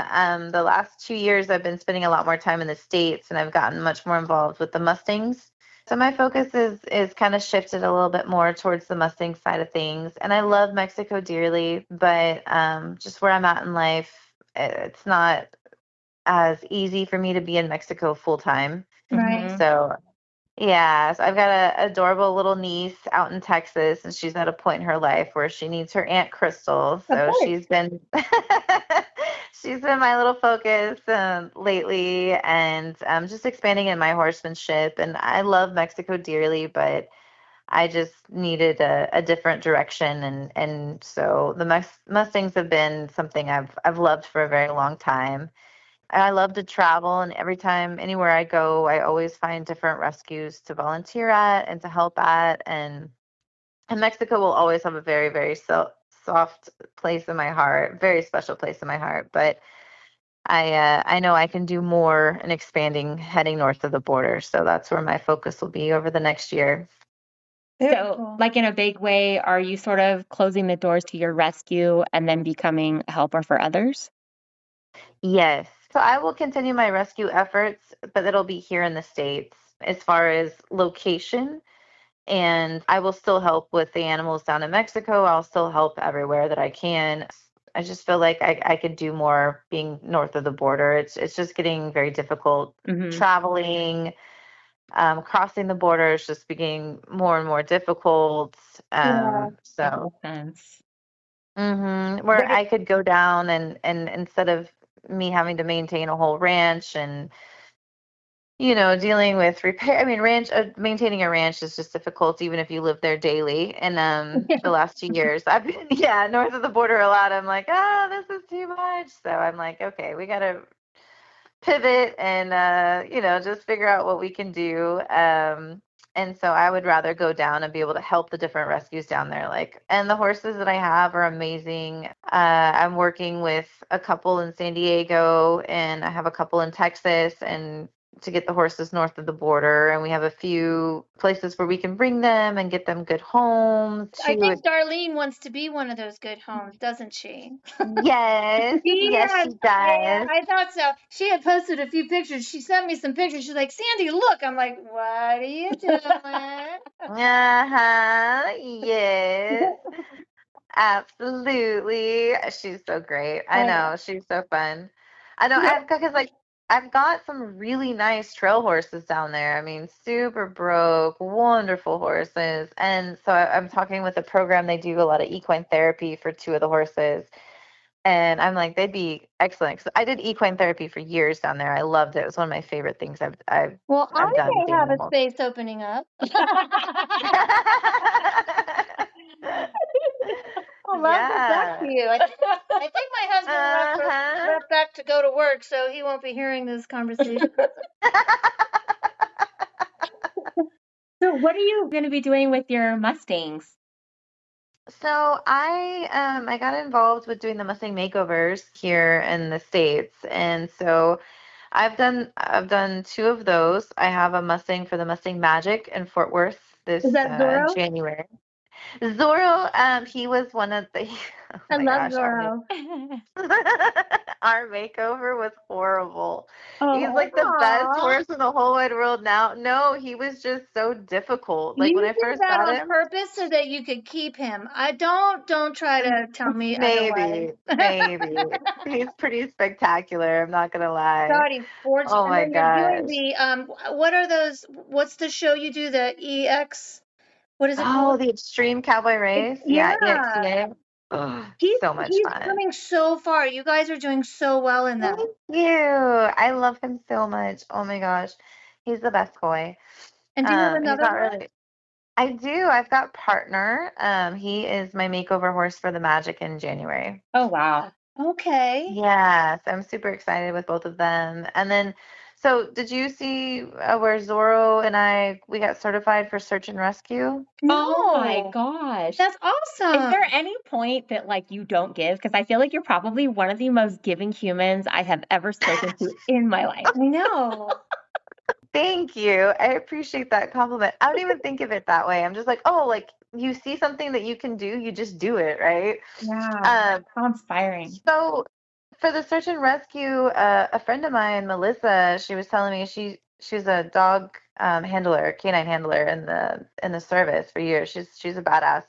the last 2 years, I've been spending a lot more time in the States, and I've gotten much more involved with the Mustangs. So my focus is kind of shifted a little bit more towards the Mustang side of things. And I love Mexico dearly, but just where I'm at in life, it's not as easy for me to be in Mexico full time. Right. Mhm. So yeah, so I've got a adorable little niece out in Texas, and she's at a point in her life where she needs her Aunt Krystal. Of So course. she's been She's been my little focus lately, and just expanding in my horsemanship. And I love Mexico dearly, but I just needed a different direction, and so the Mustangs have been something I've loved for a very long time. And I love to travel, and every time anywhere I go, I always find different rescues to volunteer at and to help at, and Mexico will always have a very, very soft place in my heart, very special place in my heart. But I know I can do more in expanding heading north of the border, so that's where my focus will be over the next year. So, like in a big way, are you sort of closing the doors to your rescue and then becoming a helper for others? Yes. So I will continue my rescue efforts, but it'll be here in the States as far as location. And I will still help with the animals down in Mexico. I'll still help everywhere that I can. I just feel like I could do more being north of the border. It's just getting very difficult traveling. Crossing the border is just getting more and more difficult. Yeah. So Makes sense. where I could go down and instead of me having to maintain a whole ranch and dealing with repair. I mean, maintaining a ranch is just difficult, even if you live there daily. And the last 2 years, I've been north of the border a lot. I'm like, this is too much. So I'm like, okay, we gotta pivot and just figure out what we can do. And so I would rather go down and be able to help the different rescues down there. And the horses that I have are amazing. I'm working with a couple in San Diego, and I have a couple in Texas, and to get the horses north of the border. And we have a few places where we can bring them and get them good homes. I think Darlene wants to be one of those good homes, doesn't she? Yes, yes, she Yeah, does. I thought so. She had posted a few pictures. She sent me some pictures. She's like, Sandy, look. I'm like, what are you doing? Yes. Absolutely. She's so great. I know. She's so fun. I know. I've got some really nice trail horses down there. I mean, super broke, wonderful horses. And so I'm talking with a program. They do a lot of equine therapy for two of the horses. And I'm like, they'd be excellent. 'Cause I did equine therapy for years down there. I loved it. It was one of my favorite things Well, I I've done with may have a animals. space opening up. I'd love to talk to Yeah. you. I think my husband Uh-huh. left back to go to work, so he won't be hearing this conversation. So, what are you going to be doing with your Mustangs? So I got involved with doing the Mustang makeovers here in the States, and so I've done two of those. I have a Mustang for the Mustang Magic in Fort Worth this Is that Zorro? January. Zorro, he was one of the oh I my love gosh, Zorro. our makeover was horrible. He's Oh, like the best horse in the whole wide world now. No, he was just so difficult. Like when you I did first that got on him, purpose so that you could keep him. I don't try to tell me otherwise. maybe. He's pretty spectacular, I'm not gonna lie. God, he's fortunate. Oh And my then you're doing gosh. the what are those? What's the show you do? The EX? What is it Oh, called? the Extreme Cowboy Race. Yeah, Yeah. EXCA. Oh, so much He's fun. coming so far. You guys are doing so well in that. Thank you. I love him so much. Oh my gosh. He's the best boy. And do you have He's another not one? really. I do. I've got partner. He is my makeover horse for the Magic in January. Oh, wow. Okay. Yes, I'm super excited with both of them. And then, so did you see where Zorro and we got certified for search and rescue? Oh my No. gosh. That's awesome. Is there any point that like you don't give? Because I feel like you're probably one of the most giving humans I have ever spoken to in my life. I know. Thank you. I appreciate that compliment. I don't even think of it that way. I'm just like, oh, like you see something that you can do, you just do it, right? Yeah. How inspiring. So for the search and rescue, a friend of mine, Melissa, she was telling me she's a dog handler, canine handler in the service for years. She's a badass.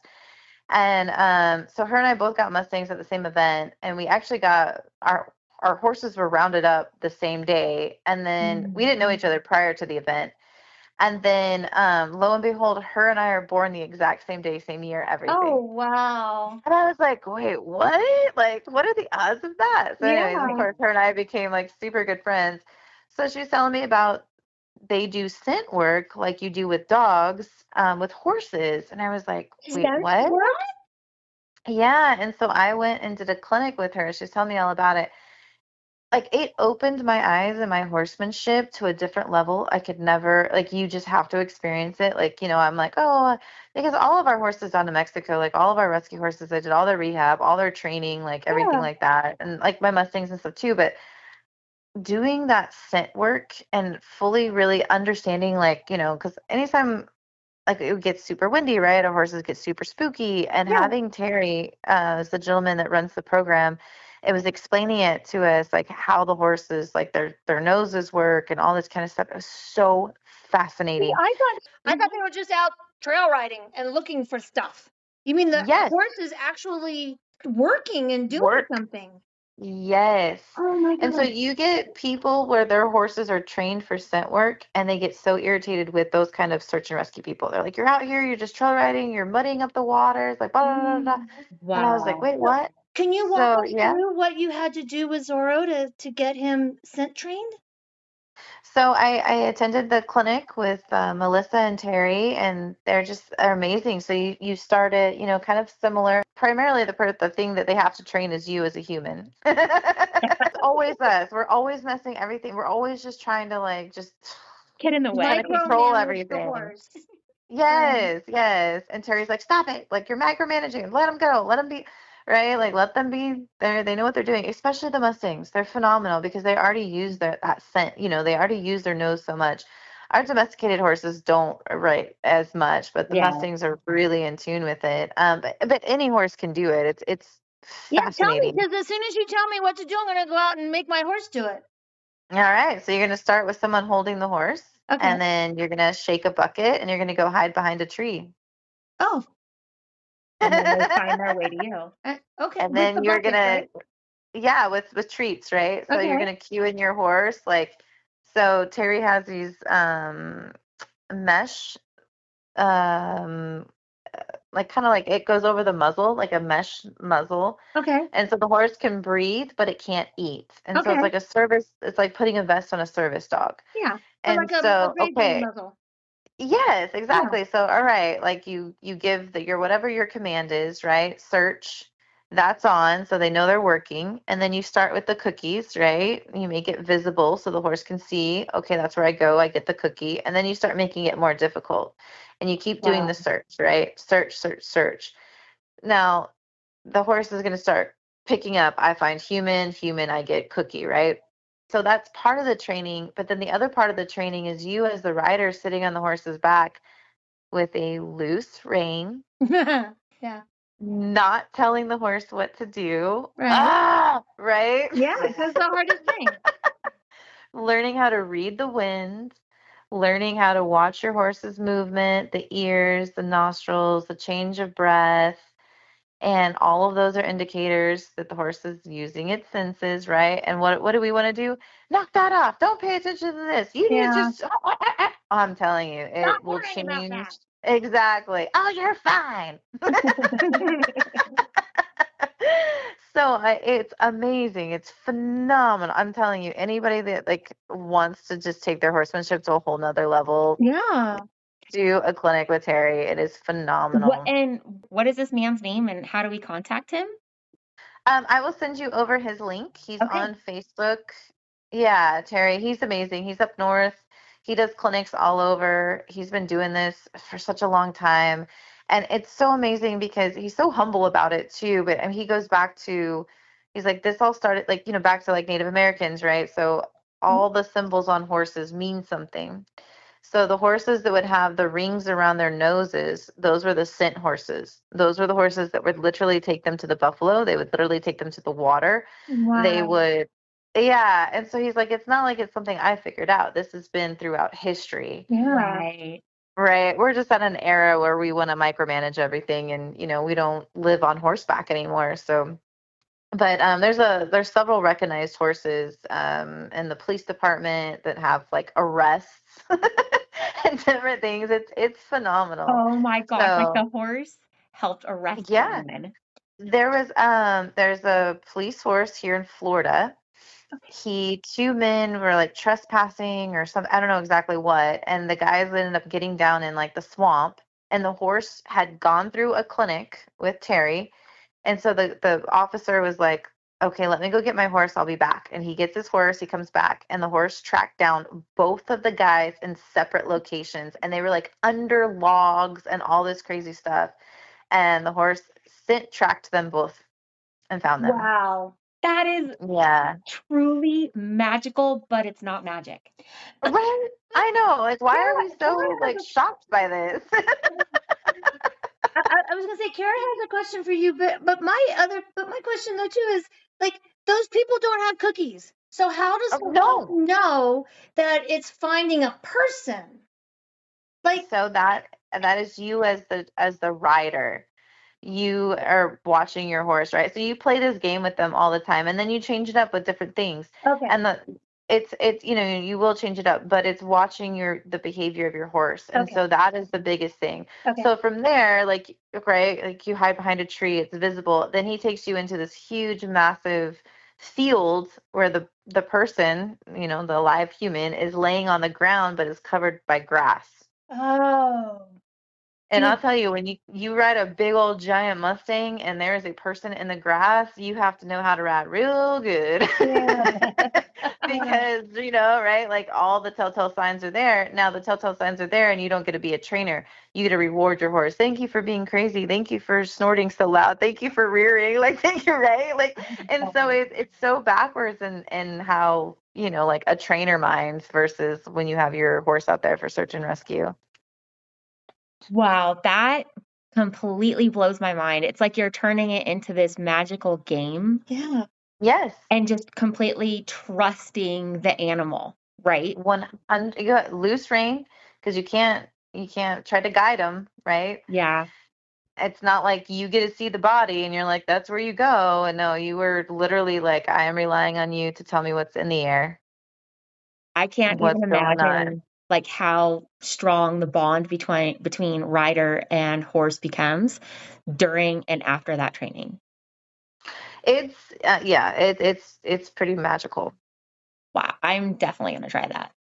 And so her and I both got Mustangs at the same event, and we actually got our horses were rounded up the same day, and then we didn't know each other prior to the event. And then lo and behold, her and I are born the exact same day, same year, Oh, everything. wow. And I was like, wait, what? Like, what are the odds of that? So, anyways, of Yeah. course, her and I became like super good friends. So she was telling me about they do scent work like you do with dogs, with horses. And I was like, wait, Sense what? work? Yeah. And so I went and did a clinic with her. She was telling me all about it. Like, it opened my eyes and my horsemanship to a different level. I could never, like, you just have to experience it. Like, I'm like, oh, because all of our horses down in Mexico, like all of our rescue horses, I did all their rehab, all their training, like everything Yeah. like that. And like my Mustangs and stuff too. But doing that scent work and fully really understanding, like, because anytime like it gets super windy, right? Our horses get super spooky. And Yeah. having Terry, as the gentleman that runs the program, it was explaining it to us, like how the horses, like their noses work and all this kind of stuff. It was so See, fascinating. I thought they were just out trail riding and looking for stuff. You mean the Yes, horse is actually working and doing work. something? Yes. Oh my And so God. you get people where their horses are trained for scent work and they get so irritated with those kind of search and rescue people. They're like, you're out here, you're just trail riding, you're muddying up the waters, like, blah, blah, blah, blah. And I was like, Wow. wait, what? Can you walk So, us yeah. through what you had to do with Zorro to get him scent trained? So I attended the clinic with Melissa and Terry, and they're amazing. So you started, kind of similar. Primarily, the thing that they have to train is you as a human. It's always us. We're always messing everything. We're always just trying to like just Get in the kind of way. control Micromanage the everything. horse. Yes, yes. And Terry's like, stop it. Like, you're micromanaging. Let them go. Let them be, right? Like, let them be there. They know what they're doing, especially the Mustangs. They're phenomenal because they already use that scent. They already use their nose so much. Our domesticated horses don't, right, as much, but the Yeah. Mustangs are really in tune with it. But any horse can do it. It's Yeah, tell me, fascinating. because as soon as you tell me what to do, I'm going to go out and make my horse do it. All right. So you're going to start with someone holding the horse, Okay. and then you're going to shake a bucket, and you're going to go hide behind a tree. Oh. And then they find their way to you. Okay. And With the then you're bucket, gonna, right? yeah, with treats, right? So you're Okay. gonna cue in your horse, like, so Terry has these mesh, um like kind of like it goes over the muzzle, like a mesh muzzle. Okay. And so the horse can breathe, but it can't eat. And so Okay. it's like putting a vest on a service dog. Yeah. So And like a so, grazing okay, muzzle. yes, Yeah. exactly. So, all right, like you give your whatever your command is, right? Search, that's on, so they know they're working. And then you start with the cookies, right? You make it visible so the horse can see, okay, that's where I go, I get the cookie. And then you start making it more difficult. And you keep doing Wow. the search, right? Search, search, search. Now, the horse is going to start picking up, I find human, human, I get cookie, right? So that's part of the training. But then the other part of the training is you as the rider sitting on the horse's back with a loose rein, Yeah. not telling the horse what to do. Right. Ah, right? Yeah. That's the hardest thing. Learning how to read the wind, learning how to watch your horse's movement, the ears, the nostrils, the change of breath. And all of those are indicators that the horse is using its senses, right? And what do we want to do? Knock that off. Don't pay attention to this. You need to Yeah. just, I'm telling you, Stop it will worrying about change. that. Exactly. Oh, you're fine. So it's amazing. It's phenomenal. I'm telling you, anybody that like wants to just take their horsemanship to a whole nother level, Yeah. do a clinic with Harry. It is phenomenal. What is this man's name and how do we contact him? I will send you over his link. He's Okay. on Facebook. Yeah, Terry, he's amazing. He's up north. He does clinics all over. He's been doing this for such a long time. And it's so amazing because he's so humble about it too. But I mean, he goes back to, he's like, this all started like, back to like Native Americans, right? So all the symbols on horses mean something. So the horses that would have the rings around their noses, those were the scent horses. Those were the horses that would literally take them to the buffalo. They would literally take them to the water. They Wow. would, yeah. And so he's like, it's not like it's something I figured out. This has been throughout history, Yeah. Right. right? We're just at an era where we want to micromanage everything and, we don't live on horseback anymore. So But there's several recognized horses in the police department that have like arrests and different things. It's phenomenal. Oh my gosh, like So the horse helped arrest yeah, someone. there's a police horse here in Florida. Two men were like trespassing or something, I don't know exactly what, and the guys ended up getting down in like the swamp, and the horse had gone through a clinic with Terry, and so the officer was like, okay, let me go get my horse, I'll be back. And he gets his horse, he comes back, and the horse tracked down both of the guys in separate locations, and they were like under logs and all this crazy stuff, and the horse tracked them both and found them. Wow. That is Yeah. truly magical, but it's not magic. Right? I know. Like, why are we Kara so like has shocked by this? I was gonna say Kara has a question for you, but my question though too is like those people don't have cookies. So how does Oh, the horse no. know that it's finding a person? Like, So that is you as the rider. You are watching your horse, right? So you play this game with them all the time, and then you change it up with different things. okay, And it's you will change it up, but it's watching the behavior of your horse. And okay, so that is the biggest thing. okay. So from there, like, right, like you hide behind a tree, it's visible. Then he takes you into this huge, massive field where the person, the live human, is laying on the ground but is covered by grass. Oh, And dude, I'll tell you, when you ride a big old giant Mustang and there is a person in the grass, you have to know how to ride real good. yeah. Because, right, like all the telltale signs are there. Now the telltale signs are there and you don't get to be a trainer. You get to reward your horse. Thank you for being crazy. Thank you for snorting so loud. Thank you for rearing. Like, thank you, right? Like, and so it's so backwards in how, like a trainer minds versus when you have your horse out there for search and rescue. Wow, that completely blows my mind. It's like you're turning it into this magical game Yeah. Yes. and just completely trusting the animal, right? 100, you got loose rein because you can't try to guide them, right? Yeah. It's not like you get to see the body and you're like, that's where you go. And no, you were literally like, I am relying on you to tell me what's in the air, I can't even what's going on. imagine like how strong the bond between rider and horse becomes during and after that training. It's yeah, it's pretty magical. Wow, I'm definitely gonna try that.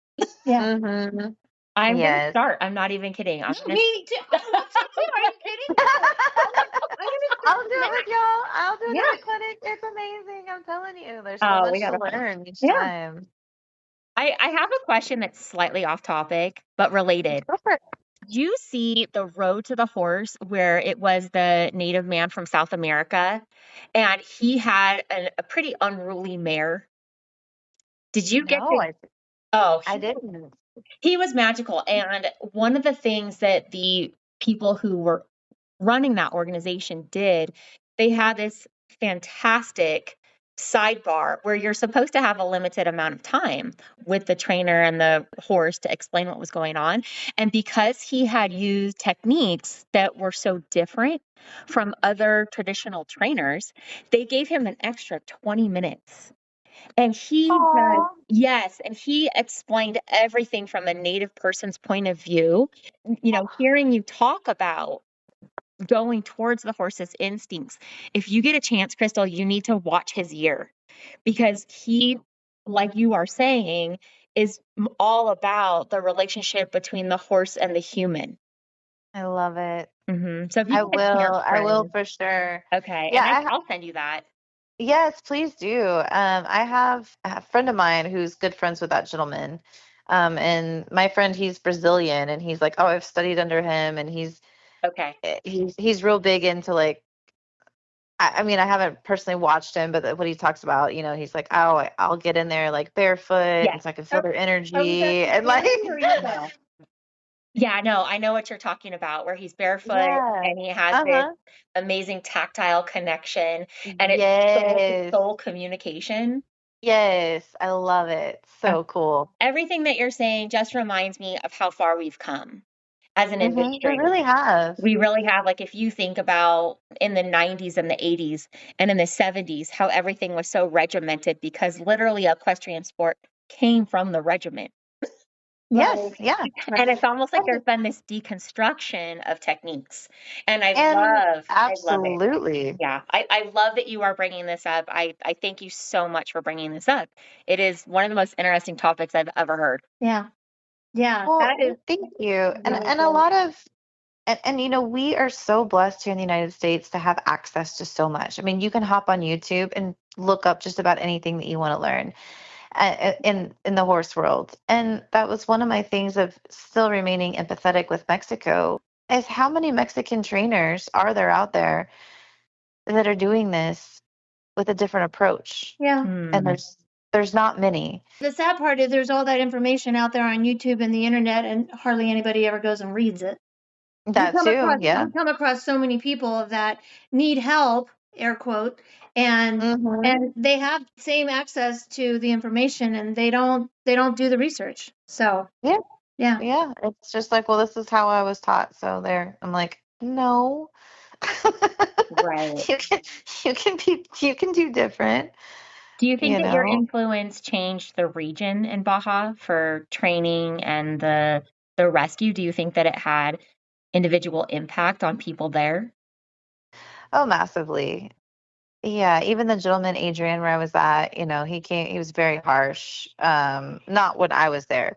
Yeah. Mm-hmm. I'm gonna Yes. start. I'm not even kidding. I'm gonna Me too. Oh, me too. Are you kidding? I'm gonna I'll start do it with y'all. I'll do it Yeah. at the clinic. It's amazing. I'm telling you, there's so Oh, we much to gotta find. learn each Yeah. time. I have a question that's slightly off topic, but related. Go for it. You see the road to the horse where it was the native man from South America and he had a pretty unruly mare. Did you get No, to? Oh, I didn't. he was magical. And one of the things that the people who were running that organization did, they had this fantastic sidebar where you're supposed to have a limited amount of time with the trainer and the horse to explain what was going on. And because he had used techniques that were so different from other traditional trainers, they gave him an extra 20 minutes. And Oh, yes, and he explained everything from a native person's point of view. Hearing you talk about going towards the horse's instincts. If you get a chance, Krystal, you need to watch his ear because he, like you are saying, is all about the relationship between the horse and the human. I love it. So if you I get a chance, will. I will friend, for sure. okay, Yeah, and I'll send you that. yes, please do. I have a friend of mine who's good friends with that gentleman. And my friend, he's Brazilian, and he's like, oh, I've studied under him, and Okay. he's real big into like. I mean, I haven't personally watched him, but what he talks about, he's like, oh, I'll get in there like barefoot, and Yes. so I can feel their Are we energy, talking and like, Canada or US? Yeah, no, I know what you're talking about, where he's barefoot yeah, and he has this uh-huh, amazing tactile connection, and it's soul to yes, soul communication. yes, I love it, Uh, so cool. Everything that you're saying just reminds me of how far we've come. as an We industry. really have. We really have, like, if you think about in the 90s and the 80s and in the 70s, how everything was so regimented because literally equestrian sport came from the regiment. Yes, Right. yeah. And it's almost like there's been this deconstruction of techniques. And And I love it. absolutely. Yeah, I love that you are bringing this up. I thank you so much for bringing this up. It is one of the most interesting topics I've ever heard. Yeah. Yeah. That Well, is thank you. really And a cool. lot of and you know, we are so blessed here in the United States to have access to so much. I mean, you can hop on YouTube and look up just about anything that you want to learn in the horse world. And that was one of my things of still remaining empathetic with Mexico is how many Mexican trainers are there out there that are doing this with a different approach? Yeah. And there's not many. The sad part is there's all that information out there on YouTube and the internet, and hardly anybody ever goes and reads it. That too, yeah. You come across so many people that need help, air quote, and Hmm. they have same access to the information, and they don't do the research. So Yeah. yeah. Yeah, it's just like, well, this is how I was taught. So there, I'm like, no. Right. You can you can do different, Do you think you that your know. influence changed the region in Baja for training and the rescue? Do you think that it had individual impact on people there? Oh, massively. Yeah, even the gentleman Adrian where I was at, you know, he was very harsh. Not when I was there,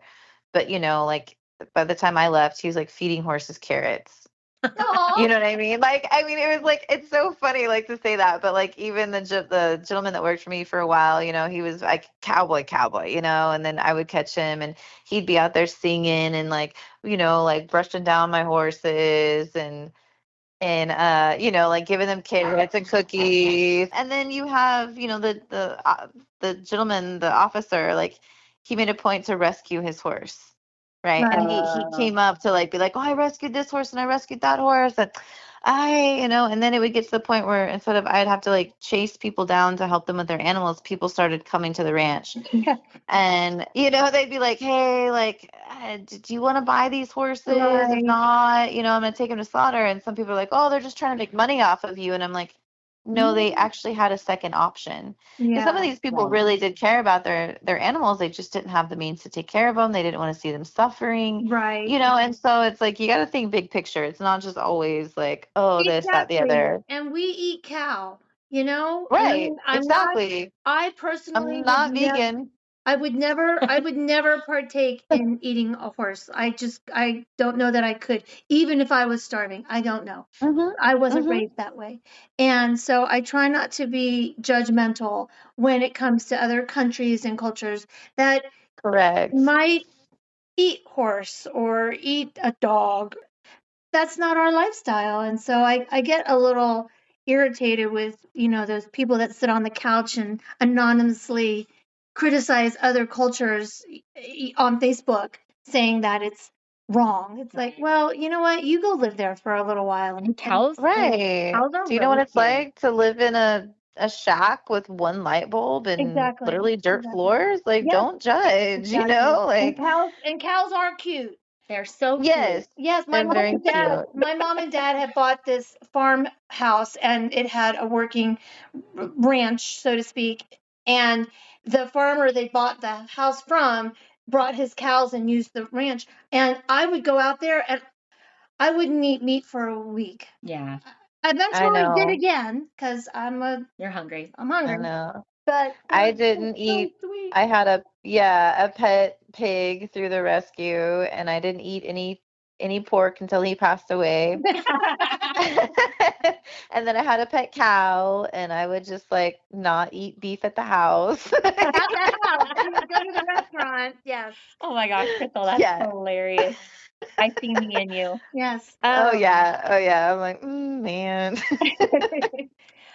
but you know, like by the time I left, he was like feeding horses carrots. You know what I mean? Like, I mean, it was like it's so funny, like to say that, but like even the gentleman that worked for me for a while, you know, he was like cowboy, you know, and then I would catch him, and he'd be out there singing and like, you know, like brushing down my horses and you know, like giving them carrots and cookies, and then you have, you know, the gentleman, the officer, like he made a point to rescue his horse. Right. And Right. he came up to like be like, oh, I rescued this horse and I rescued that horse. And you know, and then it would get to the point where instead of I'd have to like chase people down to help them with their animals, people started coming to the ranch. Yeah. And, you know, they'd be like, hey, like, do you want to buy these horses? If Right. not, you know, I'm going to take them to slaughter. And some people are like, oh, they're just trying to make money off of you. And I'm like, no, they actually had a second option. Because some of Yeah. these people really did care about their animals. They just didn't have the means to take care of them. They didn't want to see them suffering, Right. you know. And so it's like, you got to think big picture. It's not just always like, oh, this, that, the Exactly. other. And we eat cow, you know? Right. And Exactly. I personally I'm would not never, vegan. I would never partake in eating a horse. I don't know that I could, even if I was starving. I don't know. Hmm. I wasn't Hmm. raised that way. And so I try not to be judgmental when it comes to other countries and cultures that Correct. might eat horse or eat a dog. That's not our lifestyle. And so I get a little irritated with, you know, those people that sit on the couch and anonymously criticize other cultures on Facebook saying that it's wrong. It's like, well, you know what? You go live there for a little while And cows, Right. cows are Do you know what really it's cute. like to live in a shack with one light bulb and exactly. literally dirt Exactly. floors? Like, Yep. don't judge, you Exactly. know? Like, And cows are cute. They're so cute. yes, Yes, they're very cute. my mom and dad had bought this farmhouse and it had a working ranch, so to speak. And the farmer they bought the house from brought his cows and used the ranch. And I would go out there and I wouldn't eat meat for a week. Yeah, I I eventually did know. again because you're hungry. I'm I hungry. know. But I it's didn't so eat. sweet. I had a pet pig through the rescue, and I didn't eat any pork until he passed away. And then I had a pet cow, and I would just like not eat beef at the house. At the house, you would go to the restaurant. Yes. Oh my gosh, Crystal, that's Yeah. hilarious. I see me in you. Yes. Oh Um, yeah. Oh yeah. I'm like, man.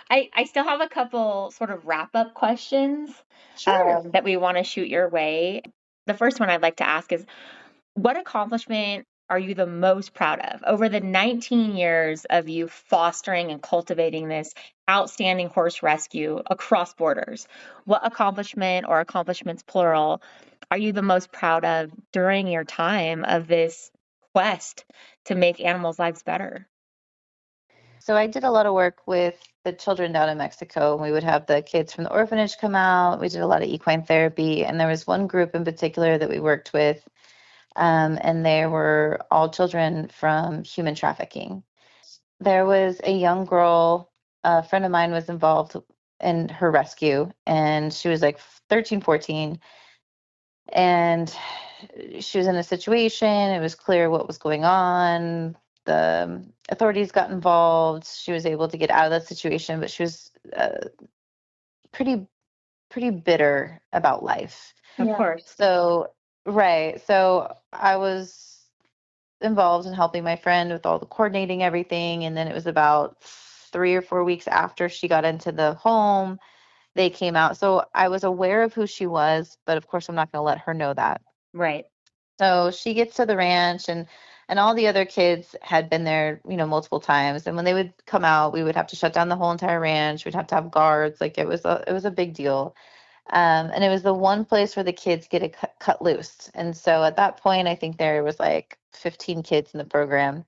I still have a couple sort of wrap up questions Sure. that we want to shoot your way. The first one I'd like to ask is, what accomplishment are you the most proud of over the 19 years of you fostering and cultivating this outstanding horse rescue across borders? What accomplishment or accomplishments plural are you the most proud of during your time of this quest to make animals' lives better? So I did a lot of work with the children down in Mexico. We would have the kids from the orphanage come out. We did a lot of equine therapy, and there was one group in particular that we worked with, and they were all children from human trafficking. There was a young girl, a friend of mine was involved in her rescue, and she was like 13, 14, and she was in a situation. It was clear what was going on. The authorities got involved. She was able to get out of that situation, but she was pretty bitter about life. Of Yeah. course. So, right. So I was involved in helping my friend with all the coordinating everything. And then it was about 3 or 4 weeks after she got into the home, they came out. So I was aware of who she was, but of course I'm not going to let her know that. Right. So she gets to the ranch, and all the other kids had been there, multiple times. And when they would come out, we would have to shut down the whole entire ranch. We'd have to have guards. Like it was a big deal. And it was the one place where the kids get it cut loose. And so at that point, I think there was like 15 kids in the program.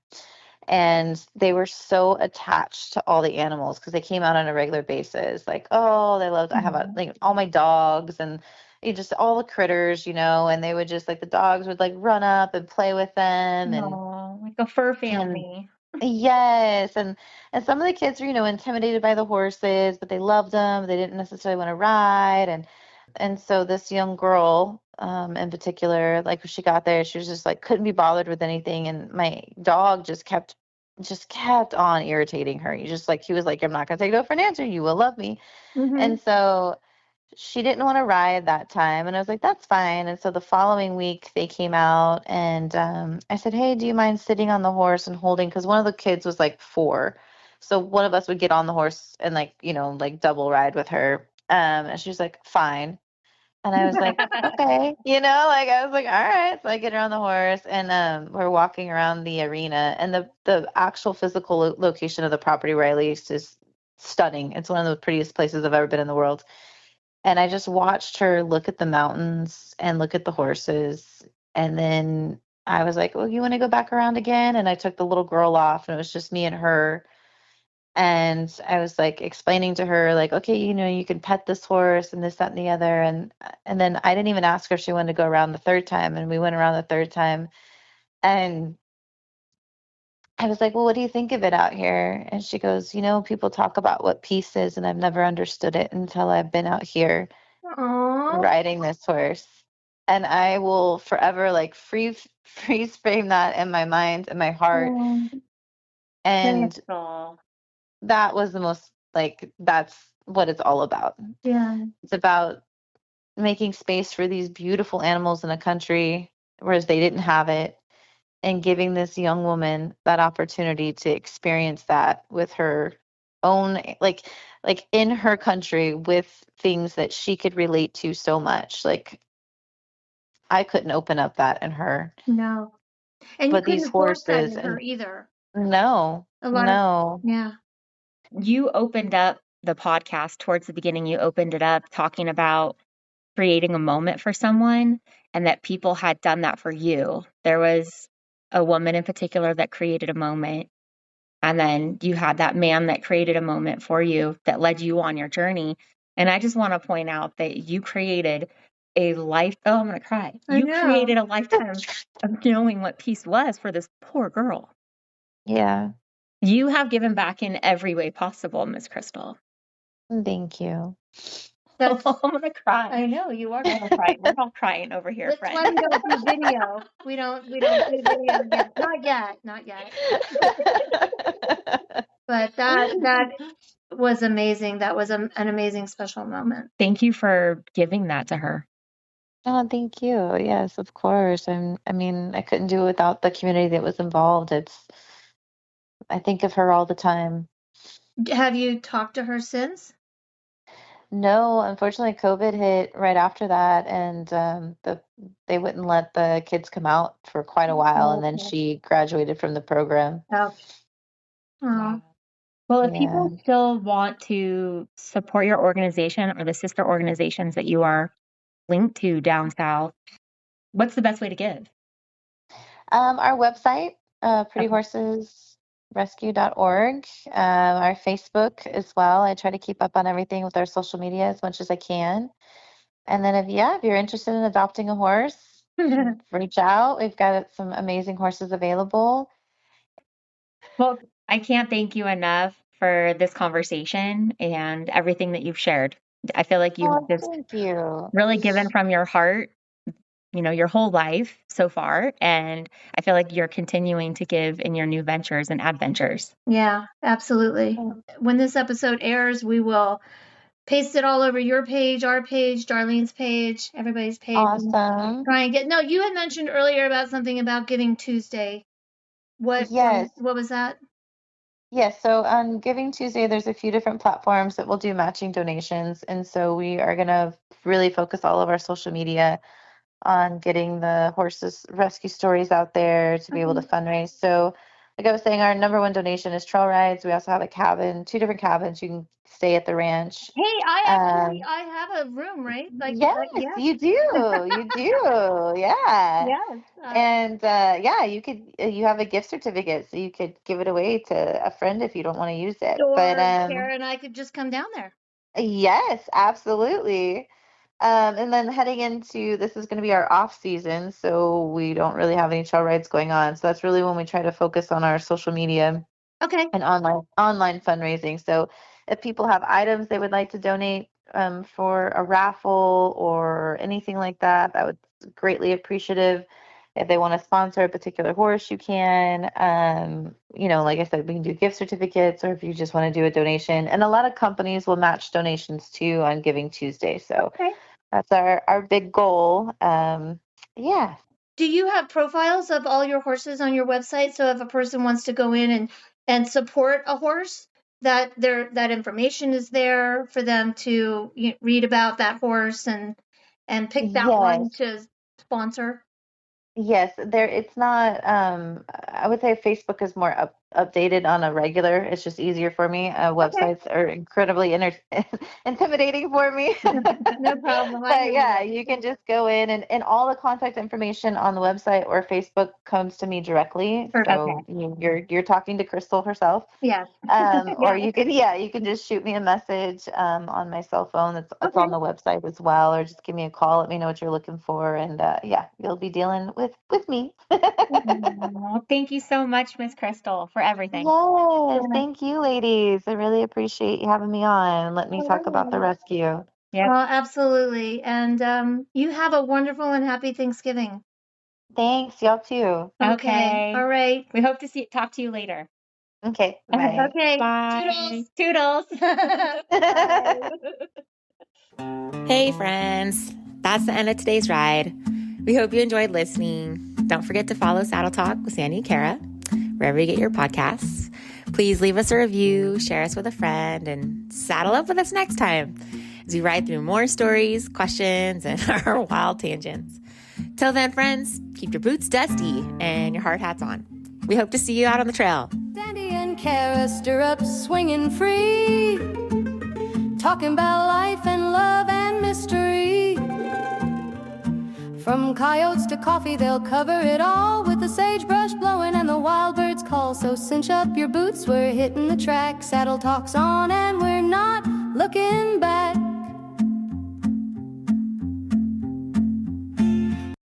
And they were so attached to all the animals because they came out on a regular basis. Like, oh, they loved, I have like all my dogs and just all the critters, and they would just like the dogs would like run up and play with them. Oh, like a fur And family. yes, and some of the kids were, intimidated by the horses, but they loved them. They didn't necessarily want to ride, and so this young girl, in particular, like when she got there, she was just like couldn't be bothered with anything, and my dog just kept on irritating her. He was like, I'm not gonna take no for an answer. You will love me, Mm-hmm. and so she didn't want to ride that time, and I was like, that's fine. And so the following week they came out, and I said, hey, do you mind sitting on the horse and holding, because one of the kids was like 4, so one of us would get on the horse and like like double ride with her, and she was like, fine. And I was like, okay, like I was like, all right. So I get her on the horse, and we're walking around the arena, and the actual physical location of the property where I leased is stunning. It's one of the prettiest places I've ever been in the world. And I just watched her look at the mountains and look at the horses. And then I was like, well, you want to go back around again? And I took the little girl off, and it was just me and her. And I was like explaining to her, like, okay, you can pet this horse and this, that, and the other. And then I didn't even ask her if she wanted to go around the third time. And we went around the third time. And I was like, well, what do you think of it out here? And she goes, people talk about what peace is, and I've never understood it until I've been out here Aww. riding this horse. And I will forever like freeze frame that in my mind and my heart. And Crystal. that was the most, like, that's what it's all about. Yeah. It's about making space for these beautiful animals in a country whereas they didn't have it, and giving this young woman that opportunity to experience that with her own, like in her country, with things that she could relate to so much. Like, I couldn't open up that in her. No. And you But these couldn't force that horses, in her and either. no, A lot of no. yeah. You opened up the podcast towards the beginning. You opened it up talking about creating a moment for someone, and that people had done that for you. There was a woman in particular that created a moment, and then you had that man that created a moment for you that led you on your journey. And I just want to point out that you created a life. Oh, I'm going to cry. I You know. created a lifetime of knowing what peace was for this poor girl. Yeah. You have given back in every way possible, Miss Krystal. Thank you. That's I'm going to cry. I know you are. I'm crying. We're all crying over here, That's friend. why we don't do video. We don't do video yet. Not yet. But that was amazing. That was an amazing special moment. Thank you for giving that to her. Oh, thank you. Yes, of course. I mean, I couldn't do it without the community that was involved. I think of her all the time. Have you talked to her since? No, unfortunately, COVID hit right after that, and they wouldn't let the kids come out for quite a while, and then Okay. she graduated from the program. Ouch. Oh, Well, if Yeah. people still want to support your organization or the sister organizations that you are linked to down south, what's the best way to give? Our website, prettyhorsesrescue.org. Our Facebook as well. I try to keep up on everything with our social media as much as I can. And then if you're interested in adopting a horse, reach out. We've got some amazing horses available. Well, I can't thank you enough for this conversation and everything that you've shared. I feel like you've Oh, just thank you. really given from your heart, your whole life so far. And I feel like you're continuing to give in your new ventures and adventures. Yeah, absolutely. When this episode airs, we will paste it all over your page, our page, Darlene's page, everybody's page. Awesome. Try and get. No, you had mentioned earlier about something about Giving Tuesday. What Yes. what was that? Yes, so on Giving Tuesday, there's a few different platforms that will do matching donations. And so we are going to really focus all of our social media on getting the horses rescue stories out there to be able to fundraise. So, like I was saying, our number one donation is trail rides. We also have a cabin, two different cabins. You can stay at the ranch. Hey, I have a room, right? Yes, yeah. you do. You do. Yeah. Yes. And you have a gift certificate, so you could give it away to a friend if you don't want to use it. Or But Kara and I could just come down there. yes, absolutely. And then heading into this is going to be our off season, so we don't really have any trail rides going on. So that's really when we try to focus on our social media Okay. and online fundraising. So if people have items they would like to donate for a raffle or anything like that, that would greatly appreciative. If they want to sponsor a particular horse, you can. Like I said, we can do gift certificates, or if you just want to do a donation. And a lot of companies will match donations too on Giving Tuesday. So Okay. that's our big goal. Yeah. Do you have profiles of all your horses on your website? So if a person wants to go in and support a horse, that information is there for them to read about that horse and pick that one Yes. to sponsor. Yes, it's not I would say Facebook is more updated on a regular. It's just easier for me. Websites are incredibly intimidating for me. No problem. But yeah, you can just go in and all the contact information on the website or Facebook comes to me directly. So you're talking to Krystal herself. Yes. Or you can just shoot me a message on my cell phone. It's Okay. on the website as well, or just give me a call. Let me know what you're looking for, and you'll be dealing with me. Well, thank you so much, Miss Krystal, for everything. Yes, thank you, ladies. I really appreciate you having me on and let me talk about the rescue. Yep. Absolutely. And you have a wonderful and happy Thanksgiving. Thanks, y'all too. Okay. All right. We hope to talk to you later. Okay, bye. Okay. Bye. Toodles. Hey, friends. That's the end of today's ride. We hope you enjoyed listening. Don't forget to follow Saddle Talk with Sandy and Kara, wherever you get your podcasts. Please leave us a review, share us with a friend, and saddle up with us next time as we ride through more stories, questions, and our wild tangents. Till then, friends, keep your boots dusty and your hard hats on. We hope to see you out on the trail. Sandy and Kara stirrups swinging free, talking about life and love and mystery. From coyotes to coffee, they'll cover it all with the sagebrush blowing and the wild birds call. So cinch up your boots, we're hitting the track. Saddle Talk's on and we're not looking back.